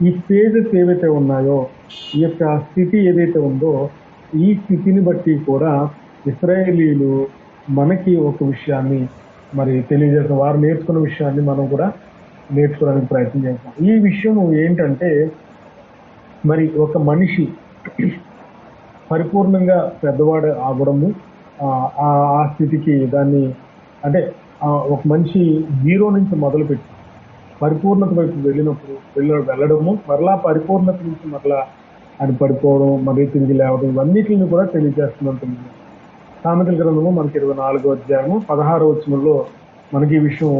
ఈ ఫేజెస్ ఏవైతే ఉన్నాయో, ఈ యొక్క స్థితి ఏదైతే ఉందో, ఈ స్థితిని బట్టి కూడా ఇశ్రాయేలీలు మనకి ఒక విషయాన్ని మరి తెలియజేస్తాం. వారు నేర్చుకున్న విషయాన్ని మనం కూడా నేర్చుకోవడానికి ప్రయత్నం చేస్తాం. ఈ విషయం ఏంటంటే, మరి ఒక మనిషి పరిపూర్ణంగా పెద్దవాడు అవ్వడము, ఆ స్థితికి దాన్ని అంటే ఒక మనిషి 0 నుంచి మొదలుపెట్టి పరిపూర్ణత వైపు వెళ్ళడము, మరలా పరిపూర్ణత నుంచి మరలా అది పడిపోవడం, మరీ తిరిగి లేవడం, ఇవన్నిటిని కూడా తెలియజేస్తున్నట్టు సామెతల గ్రంథము మనకి 24వ అధ్యాయము 16వ వచనంలో మనకి ఈ విషయం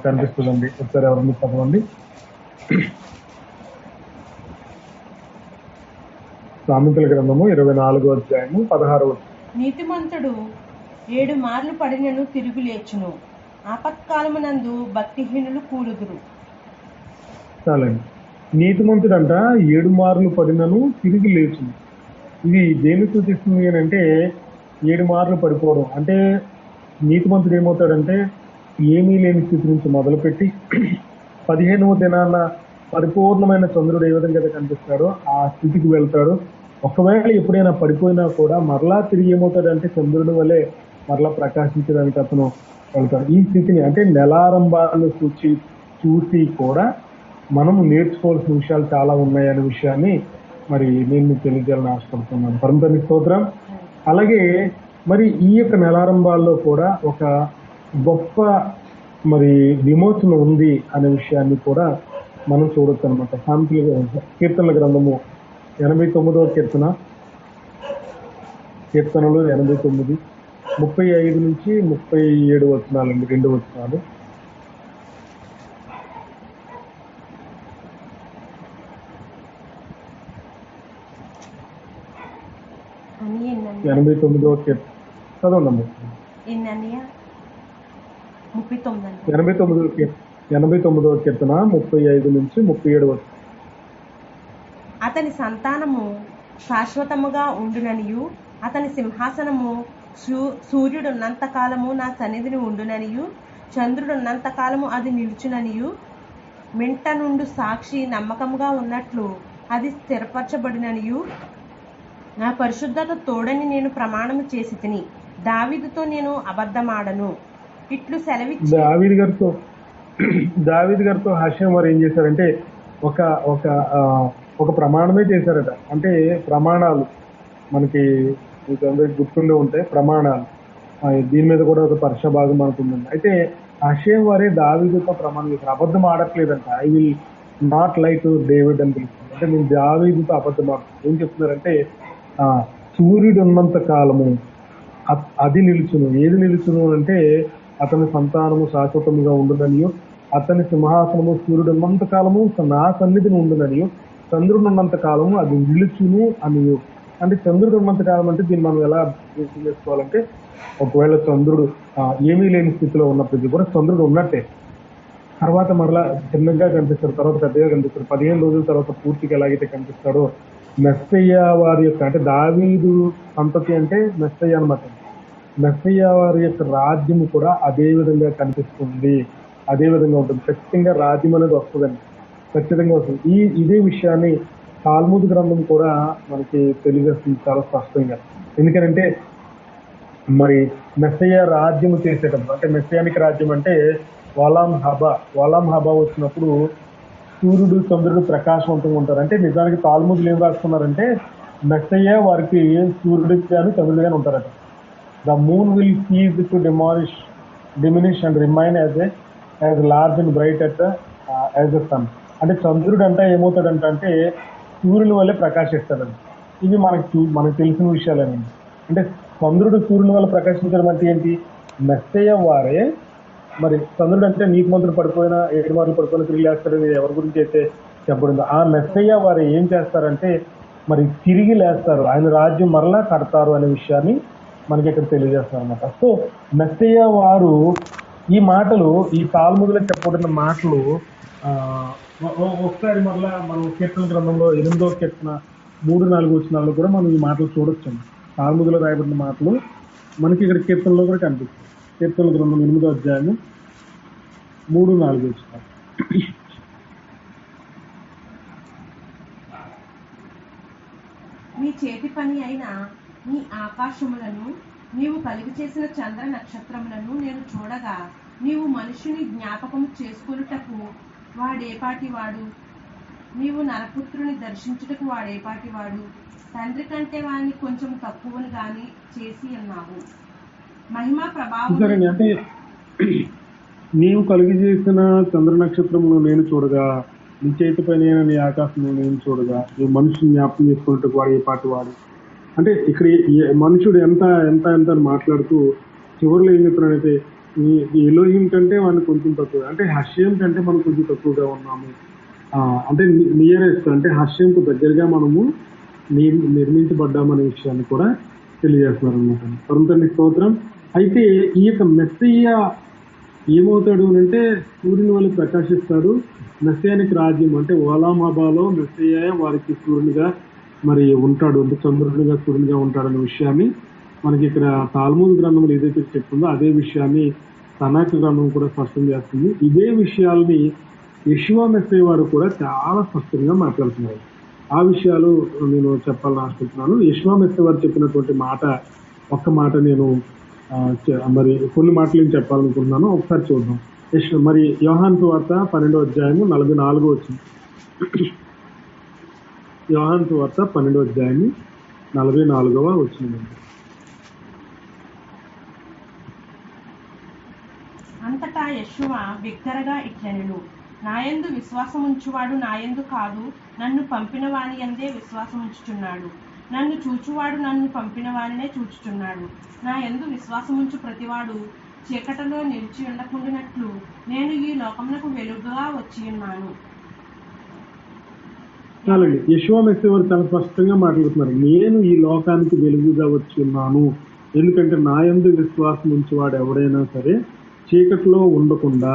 కనిపిస్తుందండి. ఒకసారి ఎవరిని చదవండి. సామెతల గ్రంథము 24వ అధ్యాయము 16వ వచనం. నీతిమంతుడు 7 మార్లు పడినను తిరుగు లేచును, ఆపత్కాలమునందు భక్తిహీనులు కూలుదురు. చాలండి. నీతిమంతుడంట 7 మార్లు పడినను తిరిగి లేచును. ఇది దేన్ని సూచిస్తుంది అని అంటే 7 మార్లు పడిపోవడం. అంటే నీతిమంతుడు ఏమవుతాడంటే ఏమీ లేని స్థితి నుంచి మొదలుపెట్టి 15వ దినాన పరిపూర్ణమైన చంద్రుడు ఏ విధంగా అయితే కనిపిస్తాడో ఆ స్థితికి వెళ్తాడు. ఒకవేళ ఎప్పుడైనా పడిపోయినా కూడా మరలా తిరిగి ఏమవుతాడంటే చంద్రుడి వల్లే మరలా ప్రకాశించడానికి అతను వెళ్తాడు. ఈ స్థితిని అంటే నెలారంభాలను చూసి కూడా మనము నేర్చుకోవాల్సిన విషయాలు చాలా ఉన్నాయనే విషయాన్ని మరి నేను మీకు తెలియజేయాలని ఆశపడుతున్నాను. పరమతండ్రి స్తోత్రం. అలాగే మరి ఈ యొక్క నెలారంభాల్లో కూడా ఒక గొప్ప మరి విమోచన ఉంది అనే విషయాన్ని కూడా మనం చూడొచ్చు అనమాట. కీర్తనల గ్రంథము 89వ కీర్తనలు 89, 35 నుంచి 37 వచనాలండి, 2 వచనాలు. అని 89వ కీర్తన చదవండి. ఎన్నయ్య 39 89వ కీర్తన 35 నుంచి 37 వరకు. అతని సంతానము శాశ్వతముగా ఉండుననియు, అతని సింహాసనము సూర్యుడున్నంత కాలము నా సన్నిధిని ఉండుననియు, చంద్రుడున్నంత కాలము అది నిలుచుననియు, మింట నుండి సాక్షి నమ్మకముగా ఉన్నట్లు అది స్థిరపరచబడిననియు, నా పరిశుద్ధత తోడని నేను ప్రమాణము చేసి తిని, దావీదుతో నేను అబద్ధమాడను ఇట్లు సెలవిచ్చి. దావీదు గారితో హషేం వారు ఏం చేశారంటే ఒక ప్రమాణమే చేశారట. అంటే ప్రమాణాలు మనకి అందరికి గుర్తుండే ఉంటాయి ప్రమాణాలు. దీని మీద కూడా ఒక పరీక్ష భాగం మనకు ఉందండి. అయితే హషేం వారే దావీదుతో ప్రమాణం చేశారు. అబద్ధం ఆడట్లేదంట. I will not like David అని పిలుస్తుంది. అంటే నేను దావీదుతో అబద్ధం ఆడుతున్నాను. ఏం చెప్తున్నారంటే సూర్యుడు ఉన్నంత కాలము అది నిలుచును. ఏది నిలుచును అంటే అతని సంతానము శాశ్వతముగా ఉండుననియు, అతని సింహాసనము సూర్యుడు ఉన్నంత కాలము నా సన్నిధిని ఉండుననియు, చంద్రుడు ఉన్నంత కాలము అది నిలుచును అనియు. అంటే చంద్రుడు ఉన్నంత కాలం అంటే దీన్ని మనం ఎలా అర్థం చేసుకోవాలంటే, ఒకవేళ చంద్రుడు ఏమీ లేని స్థితిలో ఉన్నప్పటికీ కూడా చంద్రుడు ఉన్నట్టే. తర్వాత మరలా చిన్నగా కనిపిస్తాడు, తర్వాత పెద్దగా కనిపిస్తాడు. 15 రోజుల తర్వాత పూర్తిగా ఎలాగైతే కనిపిస్తాడో మెస్సయ్య వారి యొక్క, అంటే దావీదు సంతతి అంటే మెస్సయ్య అనమాట. మెస్సయ్య వారి యొక్క రాజ్యము కూడా అదే విధంగా కనిపిస్తుంది, అదే విధంగా ఉంటుంది. ఖచ్చితంగా రాజ్యం అనేది వస్తుందండి, ఖచ్చితంగా వస్తుంది. ఇదే విషయాన్ని తాల్ముద్ గ్రంథం కూడా మనకి తెలియజేస్తుంది చాలా స్పష్టంగా. ఎందుకంటే మరి మెస్సయ్య రాజ్యము చేసేటప్పుడు, అంటే మెస్సయానిక్ రాజ్యం అంటే ఓలాం హబా వచ్చినప్పుడు సూర్యుడు చంద్రుడు ప్రకాశవంతంగా ఉంటారు. అంటే నిజానికి తాల్ముద్లు ఏం రాస్తున్నారంటే మెస్సయ్య వారికి సూర్యుడికి కానీ చంద్రుడు కానీ ఉంటారట. The moon will cease to diminish and remain as large and bright as the sun. అంటే చంద్రుడు అంటే ఏమవుతాడంట అంటే సూర్యుని వల్లే ప్రకాశిస్తాడంట. ఇవి మనకు తెలిసిన విషయాలేనండి. అంటే చంద్రుడు సూర్యుని వల్ల ప్రకాశించడం అంటే ఏంటి? మెస్సయ్య వారే మరి చంద్రుడు అంటే నీతిమంతుడు పడిపోయినా 7 మార్లు పడిపోయినా తిరిగి లేస్తాడని ఎవరి గురించి అయితే చెప్పబడింది. ఆ మెస్సయ్య వారు ఏం చేస్తారంటే మరి తిరిగి లేస్తారు, ఆయన రాజ్యం మరలా కడతారు అనే విషయాన్ని మనకి ఇక్కడ తెలియజేస్తారు అనమాట. సో మెస్సయ్య వారు ఈ మాటలు, ఈ తాల్ముదులో చెప్పబడిన మాటలు ఒకసారి మరలా మనం కీర్తన గ్రంథంలో 8వ కీర్తన 3-4 వచనాల్లో కూడా మనం ఈ మాటలు చూడొచ్చు. తాల్ముదులో రాయబడిన మాటలు మనకి ఇక్కడ కీర్తనలో కూడా కనిపిస్తుంది. కీర్తన గ్రంథం 8వ అధ్యాయం 3-4 వచనాలు. నీ చేతి పని అయిన నీ ఆకాశములను, నీవు కలిగి చేసిన చంద్ర నక్షత్రములను నేను చూడగా, నీవు మనుషుని జ్ఞాపకము చేసుకొనుటకు వాడేపాటివాడు, నీవు నరపుత్రుని దర్శించుటకు వాడేపాటివాడు, తండ్రి కంటే వాడిని కొంచెం తక్కువను గాని చేసి అన్నావు. మహిమా ప్రభావం. అంటే నీవు కలిగి చేసిన చంద్ర నక్షత్రమును నేను చూడగా, నీ చేతి పైన నీ ఆకాశము నేను చూడగా, నువ్వు మనుషుని జ్ఞాపకం చేసుకున్నట్టు వాడు ఏ పాటి వాడు. అంటే ఇక్కడ మనుషుడు ఎంత ఎంత ఎంత అని మాట్లాడుతూ చివరిలో ఏం చెప్తున్నాడంటే ఈ ఎలోహిం కంటే వాడిని కొంచెం తక్కువ, అంటే హష్యం కంటే మనం కొంచెం తక్కువగా ఉన్నాము. అంటే నియరెస్ట్, అంటే హష్యంకు దగ్గరగా మనము నిర్మించబడ్డామనే విషయాన్ని కూడా తెలియజేస్తున్నారు అనమాట. పరమతండ్రి స్తోత్రం. అయితే ఈ యొక్క మెస్సయ్య ఏమవుతాడు అంటే సూర్యుని వల్ల ప్రకాశిస్తాడు. మెస్సయానికి రాజ్యం అంటే ఓలామాబాలో మెస్సయ్య వారికి సూర్యునిగా మరి ఉంటాడు, అంటే చంద్రునిగా సూర్యునిగా ఉంటాడనే విషయాన్ని మనకి ఇక్కడ తాల్ముద్ గ్రంథంలో ఏదైతే చెప్తుందో అదే విషయాన్ని తనాక్ గ్రంథం కూడా స్పష్టం చేస్తుంది. ఇదే విషయాల్ని యెషువా మెస్సయ్య వారు కూడా చాలా స్పష్టంగా మాట్లాడుతున్నారు. ఆ విషయాలు నేను చెప్పాలని ఆశిస్తున్నాను. యెషువా మెస్సయ్య వారు చెప్పినటువంటి ఒక్క మాట నేను మరి కొన్ని మాటలు నేను చెప్పాలనుకుంటున్నాను. ఒకసారి చూద్దాం. మరి యోహాను సువార్త 12వ అధ్యాయము 44 వచ్చింది. యోహాను సువార్త 12వ అధ్యాయము 44వ వచ్చింది. అంతటా యెషువా బిగ్గరగా ఇట్లనెను, నాయందు విశ్వాసముంచువాడు నాయందు కాదు, నన్ను పంపిన వాని యందే విశ్వాసముంచుచున్నాడు. నన్ను చూచువాడు నన్ను పంపిన వానినే చూచుచున్నాడు. నా యందు విశ్వాసముంచు ప్రతివాడు చీకటిలో నిలిచి ఉండకుండానట్లు నేను ఈ లోకమునకు వెలుగుగా వచ్చి ఉన్నాను. చాలండి. యెషోవా మెస్సీ వారు చాలా స్పష్టంగా మాట్లాడుతున్నారు. నేను ఈ లోకానికి వెలుగుగా వచ్చి ఉన్నాను. ఎందుకంటే నా యందు విశ్వాసం ఉంచేవాడు ఎవడైనా సరే చీకట్లో ఉండకుండా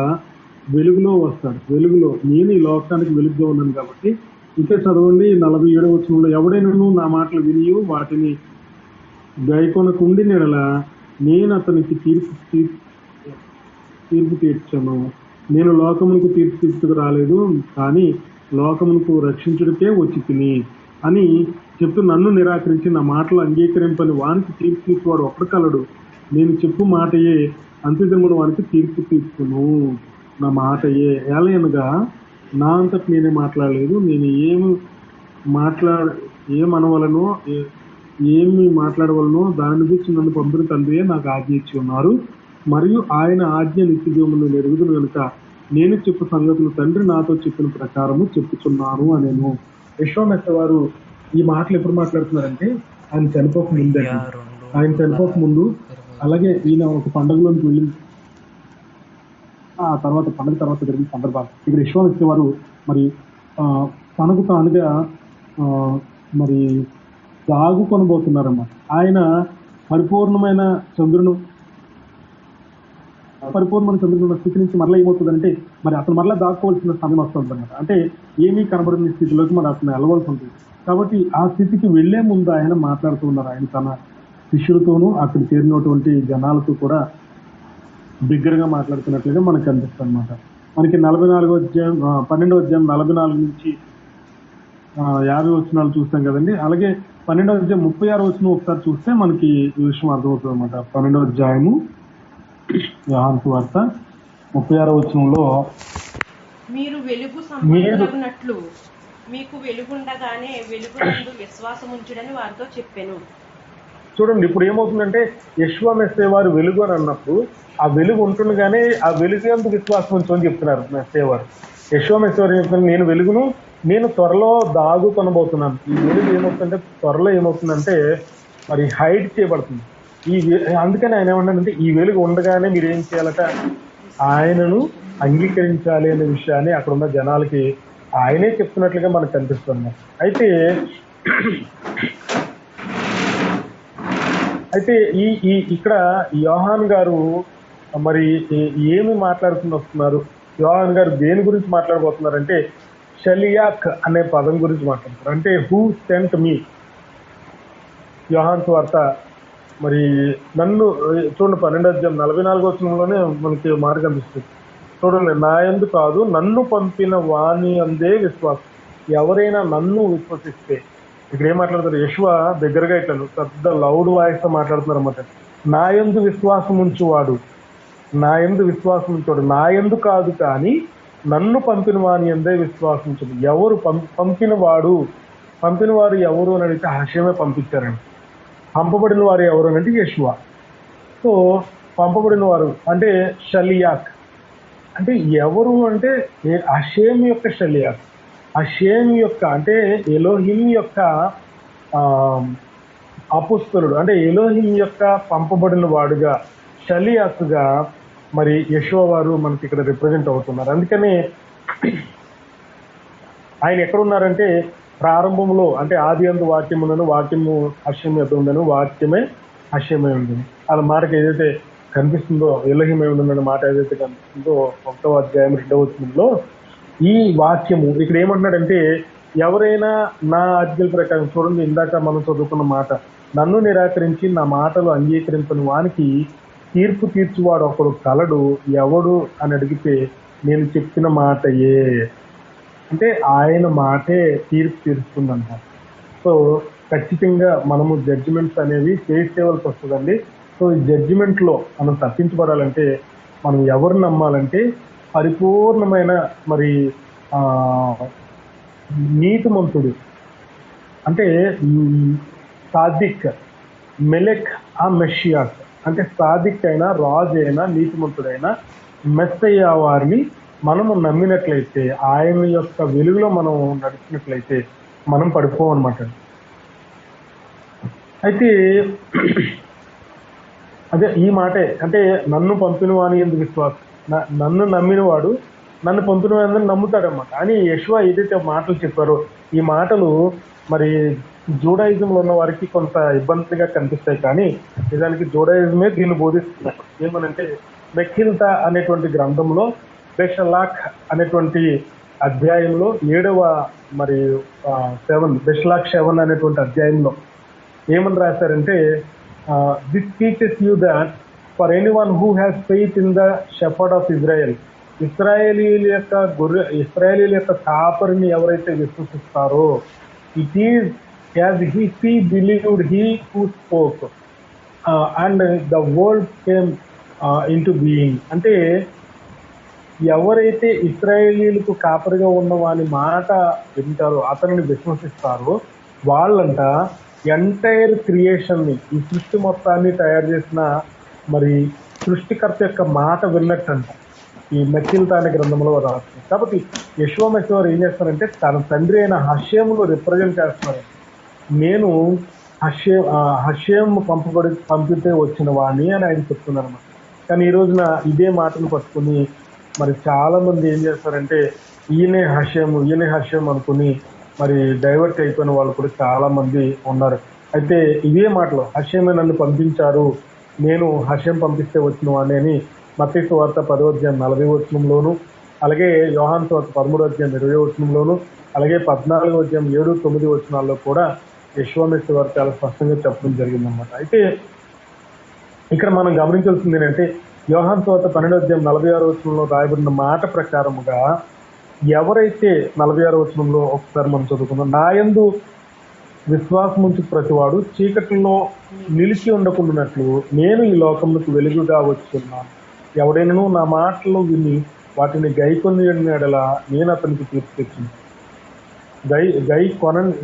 వెలుగులో వస్తాడు. వెలుగులో నేను ఈ లోకానికి వెలుగుగా ఉన్నాను కాబట్టి ఇదే చదవండి 47వ వచనంలో, ఎవడైనాను నా మాటలు విని వాటిని గైకొనకుండి నెడల నేను అతనికి తీర్పు తీర్చను. నేను లోకమునకు తీర్పు తీర్చుకు రాలేదు, కానీ లోకమునకు రక్షించుడికే వచ్చి తిని అని చెప్తూ, నన్ను నిరాకరించి నా మాటలు అంగీకరింపని వానికి తీర్పు తీర్చువాడు ఒక్కడు కలడు. నేను చెప్పు మాటయే అంత్యదినమున వానికి తీర్పు తీర్చును. నా మాటయే ఏలయనగా నా అంతటి నేనే మాట్లాడలేదు. నేను ఏమనవలనో ఏమి మాట్లాడవలనో దాని గురించి నన్ను పంపిన తండ్రియే నాకు ఆజ్ఞ ఇచ్చి ఉన్నారు. మరియు ఆయన ఆజ్ఞ నిత్యజీవమును నెరుగుదును కనుక నేను చెప్పు సంగతులు తండ్రి నాతో చెప్పిన ప్రకారము చెప్పుచున్నాను అనేను. యెషోవా మెస్సీ వారు ఈ మాటలు ఎప్పుడు మాట్లాడుతున్నారంటే ఆయన చనిపోక ముందే. ఆయన చనిపోక ముందు, అలాగే ఈయన ఒక పండుగలోకి వెళ్ళిన ఆ తర్వాత పండుగ తర్వాత జరిగిన సందర్భాలు ఇక్కడ యెషోవా మెస్సీ వారు మరి తనకు తానుగా మరి దాగుకొనబోతున్నారన్నమాట. ఆయన పరిపూర్ణమైన చంద్రుని ఉన్న స్థితి నుంచి మరలా ఏమవుతుందంటే మరి అతను మరలా దాక్కోవాల్సిన సమయం వస్తుంది అనమాట. అంటే ఏమీ కనబడిన స్థితిలోకి మరి అతను వెళ్ళవలసి ఉంటుంది. కాబట్టి ఆ స్థితికి వెళ్లే ముందు ఆయన మాట్లాడుతూ ఉన్నారు. ఆయన తన శిష్యులతోనూ అక్కడ చేరినటువంటి జనాలతో కూడా బిగ్గరగా మాట్లాడుతున్నట్లుగా మనకు కనిపిస్తుంది అనమాట. మనకి 44వ అధ్యాయం 12వ అధ్యాయం 44 నుంచి 50 వచనాలు చూస్తాం కదండి. అలాగే 12వ అధ్యాయం 36వ వచనం ఒకసారి చూస్తే మనకి ఈ విషయం అర్థమవుతుంది అనమాట. 12వ అధ్యాయము యోహాను సువార్త 36వ వచనంలో, మీరు వెలుగు సంపూర్ణులగునట్లు మీకు వెలుగుండగానే వెలుగునందు విశ్వాసం ఉంచుడని వారితో చెప్పాను. చూడండి, ఇప్పుడు ఏమవుతుందంటే యెషోవా మెస్సీ వారు వెలుగు అని అన్నప్పుడు ఆ వెలుగు ఉంటుండగానే ఆ వెలుగు యందు విశ్వాసం ఉంచమని చెప్తున్నారు మెస్సీ వారు. యెషోవా మెస్సీ వారు చెప్తున్నారు, నేను వెలుగును, నేను త్వరలో దాగుకొనబోతున్నాను. ఈ వెలుగు ఏమవుతుందంటే త్వరలో ఏమవుతుందంటే మరి హైడ్ చేయబడుతుంది. అందుకని ఆయన ఏమన్నాడంటే ఈ వెలుగు ఉండగానే మీరు ఏం చేయాలట, ఆయనను అంగీకరించాలి అనే విషయాన్ని అక్కడ ఉన్న జనాలకి ఆయనే చెప్తున్నట్లుగా మనకు కనిపిస్తుంది. అయితే ఇక్కడ యోహాన్ గారు మరి ఏమి మాట్లాడుకుని వస్తున్నారు? యోహాన్ గారు దేని గురించి మాట్లాడబోతున్నారంటే షలియాక్ అనే పదం గురించి మాట్లాడుతున్నారు. అంటే హూ సెంట్ మీ. యోహాను సువార్త మరి నన్ను చూడండి 12వ అధ్యాయం 44వ వచనంలోనే మనకి మాట కనిపిస్తుంది. చూడండి, నా యందు కాదు నన్ను పంపిన వాని అందే విశ్వాసం. ఎవరైనా నన్ను విశ్వసిస్తే, ఇక్కడ ఏం మాట్లాడతారు? యెషోవా దగ్గరగా ఇట్లా పెద్ద లౌడ్ వాయిస్ తో మాట్లాడుతున్నారు అన్నమాట. నా యందు విశ్వాసం ఉంచువాడు, నా యందు కాదు కానీ నన్ను పంపిన వాని అందే విశ్వాసం ఉంచుడు. ఎవరు పంపిన వారు ఎవరు అని అడిగితే హషేమే పంపించారండి. పంపబడిన వారు ఎవరు అని అంటే యెషోవా. సో పంపబడిన వారు అంటే షలియాక్ అంటే ఎవరు అంటే హషేమ్ యొక్క షలియాక్. హషేమ్ యొక్క అంటే ఎలోహిం యొక్క అపుస్తలుడు, అంటే ఎలోహిం యొక్క పంపబడిన వాడుగా, షలియాక్గా మరి యెషోవా వారు మనకి ఇక్కడ రిప్రజెంట్ అవుతున్నారు. అందుకని ఆయన ఎక్కడున్నారంటే ప్రారంభంలో, అంటే ఆది అందు వాక్యములను, వాక్యము హషేమ్ యొద్ద ఉండను, వాక్యమే హషేమై ఉండను. అలా మాటకి ఏదైతే కనిపిస్తుందో, ఎలోహిమై ఉండను మాట ఏదైతే కనిపిస్తుందో 1వ అధ్యాయం 2వ వచనంలో ఈ వాక్యము ఇక్కడ ఏమంటున్నాడంటే ఎవరైనా నా ఆజ్ఞల ప్రకారం, చూడండి ఇందాక మనం చదువుకున్న మాట, నన్ను నిరాకరించి నా మాటలు అంగీకరించని వానికి తీర్పు తీర్చువాడు ఒకడు కలడు. ఎవడు అని అడిగితే నేను చెప్పిన మాటయే, అంటే ఆయన మాటే తీర్పు తీరుస్తుందంట. సో ఖచ్చితంగా మనము జడ్జిమెంట్స్ అనేవి ఫేస్ చేయవలసి వస్తుందండి. సో ఈ జడ్జిమెంట్లో మనం తప్పించబడాలంటే మనం ఎవరు నమ్మాలంటే పరిపూర్ణమైన మరి నీతిమంతుడు, అంటే సాదిక్, మెలెక్ ఆ మెషియాస్, అంటే సాదిక్ అయినా, రాజు అయినా, నీతిమంతుడైనా మెస్సయ్య వారిని మనము నమ్మినట్లయితే, ఆయన యొక్క వెలుగులో మనం నడిచినట్లయితే మనం పడిపోవన్నమాట. అయితే అదే ఈ మాటే, అంటే నన్ను పంపిన వాని ఎందుకు విశ్వాసం, నన్ను నమ్మినవాడు నన్ను పంపినవాడని నమ్ముతాడమ్మా. కానీ యెషువా ఏదైతే మాటలు చెప్పారో ఈ మాటలు మరి జూడాయిజంలో ఉన్న వారికి కొంత ఇబ్బందిగా కనిపిస్తాయి, కానీ నిజానికి జూడాయిజమే దీన్ని బోధిస్తున్నారు. ఏమనంటే మెఖిల్తా అనేటువంటి గ్రంథంలో బెషలాక్ అనేటువంటి అధ్యాయంలో 7వ మరి 7 బెషలాక్ 7 అనేటువంటి అధ్యాయంలో ఏమని రాశారంటే this teaches you that for anyone who has faith in the shepherd of Israel, ఇస్రాయేలీల యొక్క కాపరిని ఎవరైతే విశ్వసిస్తారో it is as he believed he who spoke and the world came into being. అంటే ఎవరైతే ఇశ్రాయేలీలకు కాపరిగా ఉన్న వాని మాట వింటారో, అతనిని విశ్వసిస్తారో వాళ్ళంట ఎంటైర్ క్రియేషన్ని, ఈ సృష్టి మొత్తాన్ని తయారు చేసిన మరి సృష్టికర్త యొక్క మాట విన్నట్టంట ఈ మెఖిల్తా అనే గ్రంథంలో రాస్తుంది. కాబట్టి యెషువా మెస్సియా ఏం చేస్తారంటే తన తండ్రి అయిన హషేమును రిప్రజెంట్ చేస్తున్నారు. నేను హషేం పంపితే వచ్చిన వాణ్ణి అని ఆయన చెప్తున్నారు అన్నమాట. కానీ ఈ రోజున ఇదే మాటను పట్టుకుని మరి చాలా మంది ఏం చేస్తారంటే ఈయనే హషేం అనుకుని మరి డైవర్ట్ అయిపోయిన వాళ్ళు కూడా చాలా మంది ఉన్నారు. అయితే ఇవే మాటలు హషేమే నన్ను పంపించారు, నేను హషేం పంపిస్తే వచ్చిన వాడిని అని మత్తయి సువార్త 10వ అధ్యాయం 40వ వచనంలోను, అలాగే యోహాను సువార్త 13వ అధ్యాయం 20వ వచనంలోను, అలాగే 14వ అధ్యాయం 7, 9 వచనాల్లో కూడా యెషువా మెస్సియా వారు చాలా స్పష్టంగా చెప్పడం జరిగిందన్నమాట. అయితే ఇక్కడ మనం గమనించాల్సింది ఏంటంటే యోహాను సువార్త 12వ అధ్యాయం 46వ వచనంలో రాయబడిన మాట ప్రకారముగా ఎవరైతే 46వ వచనంలో ఒకసారి మనం చదువుకుందాం, నా యందు విశ్వాసం ఉంచు ప్రతివాడు చీకటిలో నిలిచి ఉండకుండానట్లు నేను ఈ లోకములకు వెలుగుగా వచ్చున్నాను. ఎవడైనా నా మాటలు విని వాటిని గైకొని ఎడల నేను అతనికి తీర్పు తెచ్చింది.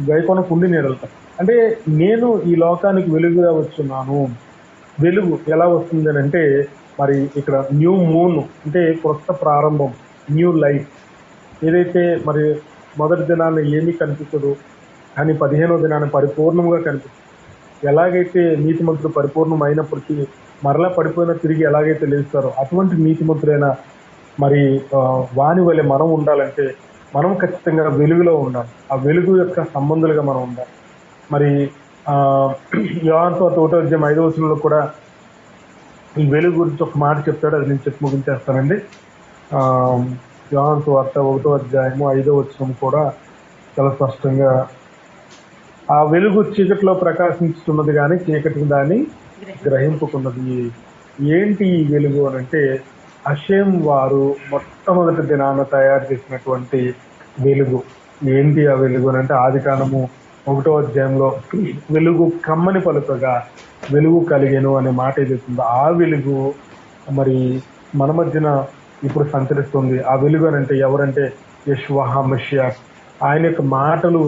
గై కొనకుండి ఎడలట అంటే నేను ఈ లోకానికి వెలుగుగా వచ్చున్నాను. వెలుగు ఎలా వస్తుంది అని అంటే మరి ఇక్కడ న్యూ మూన్ అంటే కొత్త ప్రారంభం, న్యూ లైఫ్. ఏదైతే మరి మొదటి దినాన్ని ఏమీ కనిపించదు కానీ 15వ దినాన్ని పరిపూర్ణంగా కనిపిస్తుంది. ఎలాగైతే నీతిమంతుడు పరిపూర్ణం అయినప్పటికీ మరలా పడిపోయిన తిరిగి ఎలాగైతే లేస్తారో అటువంటి నీతిమంతుడైన మరి వాని వలె మనం ఉండాలంటే మనం ఖచ్చితంగా వెలుగులో ఉండాలి. ఆ వెలుగు యొక్క సంబంధులుగా మనం ఉండాలి. మరి యోహాను సువార్త 1వ అధ్యాయం 5వ వచనంలో కూడా ఈ వెలుగు గురించి ఒక మాట చెప్తాడు, అది నేను చెప్పి ముగించేస్తానండి. యోహాను సువార్త 1వ అధ్యాయము 5వ వచనం కూడా చాలా స్పష్టంగా ఆ వెలుగు చీకటిలో ప్రకాశించుతున్నది కానీ చీకటిని దాన్ని గ్రహింపుకున్నది. ఏంటి ఈ వెలుగు అని అంటే హషేం వారు మొట్టమొదటి దినాన తయారు చేసినటువంటి వెలుగు. ఏంటి ఆ వెలుగు అని అంటే ఆదికాండము 1వ అధ్యాయంలో వెలుగు కమ్మని పలుకగా వెలుగు కలిగెను అనే మాట ఏదైతుందో ఆ వెలుగు మరి మన మధ్యన ఇప్పుడు సంచరిస్తుంది. ఆ వెలుగు అని అంటే ఎవరంటే యెషువా మెస్సియా. ఆయన యొక్క మాటలు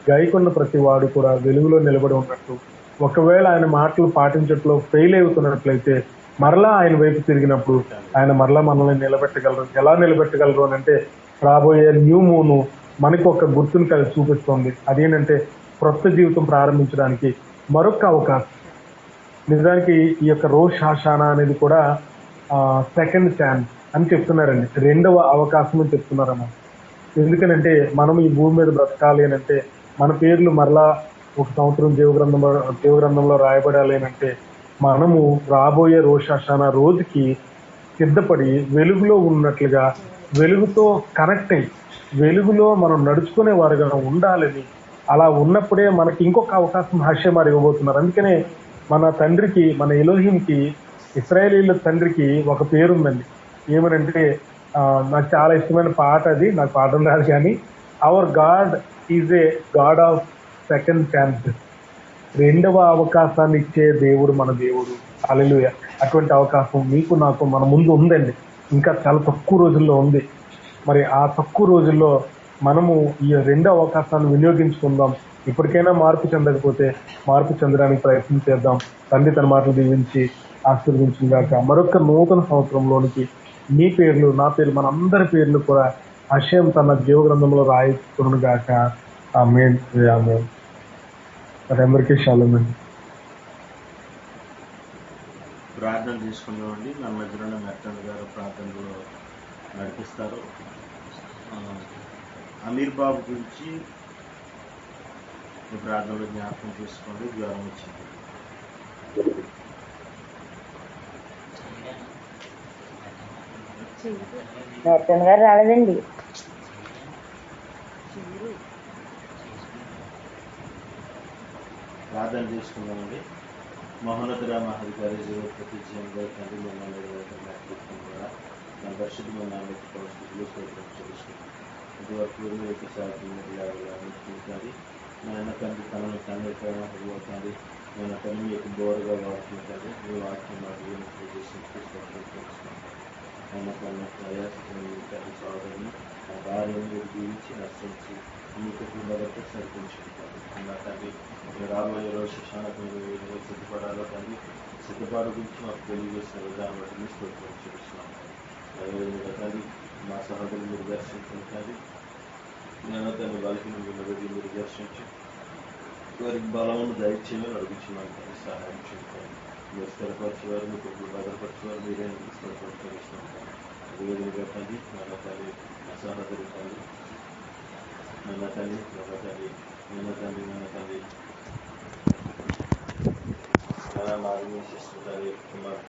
గైకొన్న ప్రతి వాడు కూడా వెలుగులో నిలబడి ఉన్నట్టు, ఒకవేళ ఆయన మాటలు పాటించట్లో ఫెయిల్ అవుతున్నట్లయితే మరలా ఆయన వైపు తిరిగినప్పుడు ఆయన మరలా మనల్ని నిలబెట్టగలరు. ఎలా నిలబెట్టగలరు అని అంటే రాబోయే న్యూ మూన్ మనకు ఒక గుర్తును కలిసి చూపిస్తుంది. అదేంటంటే క్రొత్త జీవితం ప్రారంభించడానికి మరొక అవకాశం. నిజానికి ఈ యొక్క రోష్ హాషానా అనేది కూడా సెకండ్ ఛాన్స్ అని చెప్తున్నారండి, రెండవ అవకాశం అని చెప్తున్నారన్నమాట. ఎందుకనంటే మనం ఈ భూమి మీద బ్రతకాలి అని అంటే మన పేర్లు మరలా ఒక సంవత్సరం జీవగ్రంథంలో రాయబడాలి అని అంటే మనము రాబోయే రోష్ హాషానా రోజుకి సిద్ధపడి వెలుగులో ఉన్నట్లుగా వెలుగుతో కనెక్ట్ అయ్యి వెలుగులో మనం నడుచుకునే వారుగా ఉండాలని, అలా ఉన్నప్పుడే మనకి ఇంకొక అవకాశం హషేమారు ఇవ్వబోతున్నారు. అందుకనే మన తండ్రికి, మన ఎలోహింకి, ఇశ్రాయేలీల తండ్రికి ఒక పేరుందండి. ఏమనంటే నాకు చాలా ఇష్టమైన పాట, అది నాకు పాడడం రాదు కానీ hour God is a God of second chances. రెండవ అవకాశాన్ని ఇచ్చే దేవుడు మన దేవుడు. హల్లెలూయా. అటువంటి అవకాశం మీకు నాకు మన ముందు ఉందండి. ఇంకా చాలా తక్కువ రోజుల్లో ఉంది. మరి ఆ తక్కువ రోజుల్లో మనము ఈ రెండో అవకాశాన్ని వినియోగించుకుందాం. ఇప్పటికైనా మార్పు చెందకపోతే మార్పు చెందడానికి ప్రయత్నం చేద్దాం. తండ్రి తన మాటలు దీవించి ఆశీర్వదించుగాక. మరొక నూతన సంవత్సరంలోనికి మీ పేర్లు, నా పేర్లు, మన అందరి పేర్లు కూడా హషేం తన జీవగ్రంథంలో రాయించుకును గాక. ఆమేన్. ఆమేన్. అందరికీ షాలోమ్ అండి. ప్రార్థన తీసుకున్నామండి. మన మధ్యలో మెట్టన్ గారు ప్రార్థనలో నడిపిస్తారు. అమీర్ బాబు గురించి మీ ప్రార్థనలో జ్ఞాపకం చేసుకోండి. జ్వరం వచ్చింది. నూతన్ గారు రాలేదండి. ప్రార్థన చేసుకుందామండి. మహోన్నతుడ మహాధికారి జీవ ప్రతిజ్ఞంగా తండ్రి మిమ్మల్ని ద్వారా నా పరిశుద్ధమైన నామకి పరిస్థితులు స్తోత్రం చేస్తున్నాను. ఇదివరకు మీరు సాధ్యం నాయన తండ్రి తనను తండ్రి తండ్రి నేను తను మీకు బోరగా వాడుతుంటాను. మీ వాక్యం నాకు చేసినట్టు స్తోత్రం చేస్తున్నాను. ఆయన తన ప్రయాసం సోదరుని ఆ భార్యను మీరు జీవించి నశించి మీకు మొదట సరిపించుకుంటాను. అన్న తండ్రి రాబోయే రోజు శిక్షణకు మీరు సిద్ధపడాలో తండ్రి సిద్ధపాటు గురించి మాకు తెలియజేసిన విధానం బట్టి స్తోత్రం చేస్తున్నాను. అదేవిధంగా తండ్రి మా సహోదరులు మీరు దర్శించండి. నేను తన వాళ్ళకి మీరు దర్శించి వారికి బలమును దయచేయమని అడుగుతున్నాను. తండ్రి సహాయం చేయండి. మీరు స్థిరపరిచేవారు మీకు భద్రపరిచేవారు మీరే స్థిరపరుస్తున్నాను. అదేవిధంగా తండ్రి మన తల్లి నా సహోదరి తండ్రి మన తండ్రి మన తండ్రి మన తండ్రి మన తండ్రి మన మాదిరి శిస్తు తండ్రి కుమార్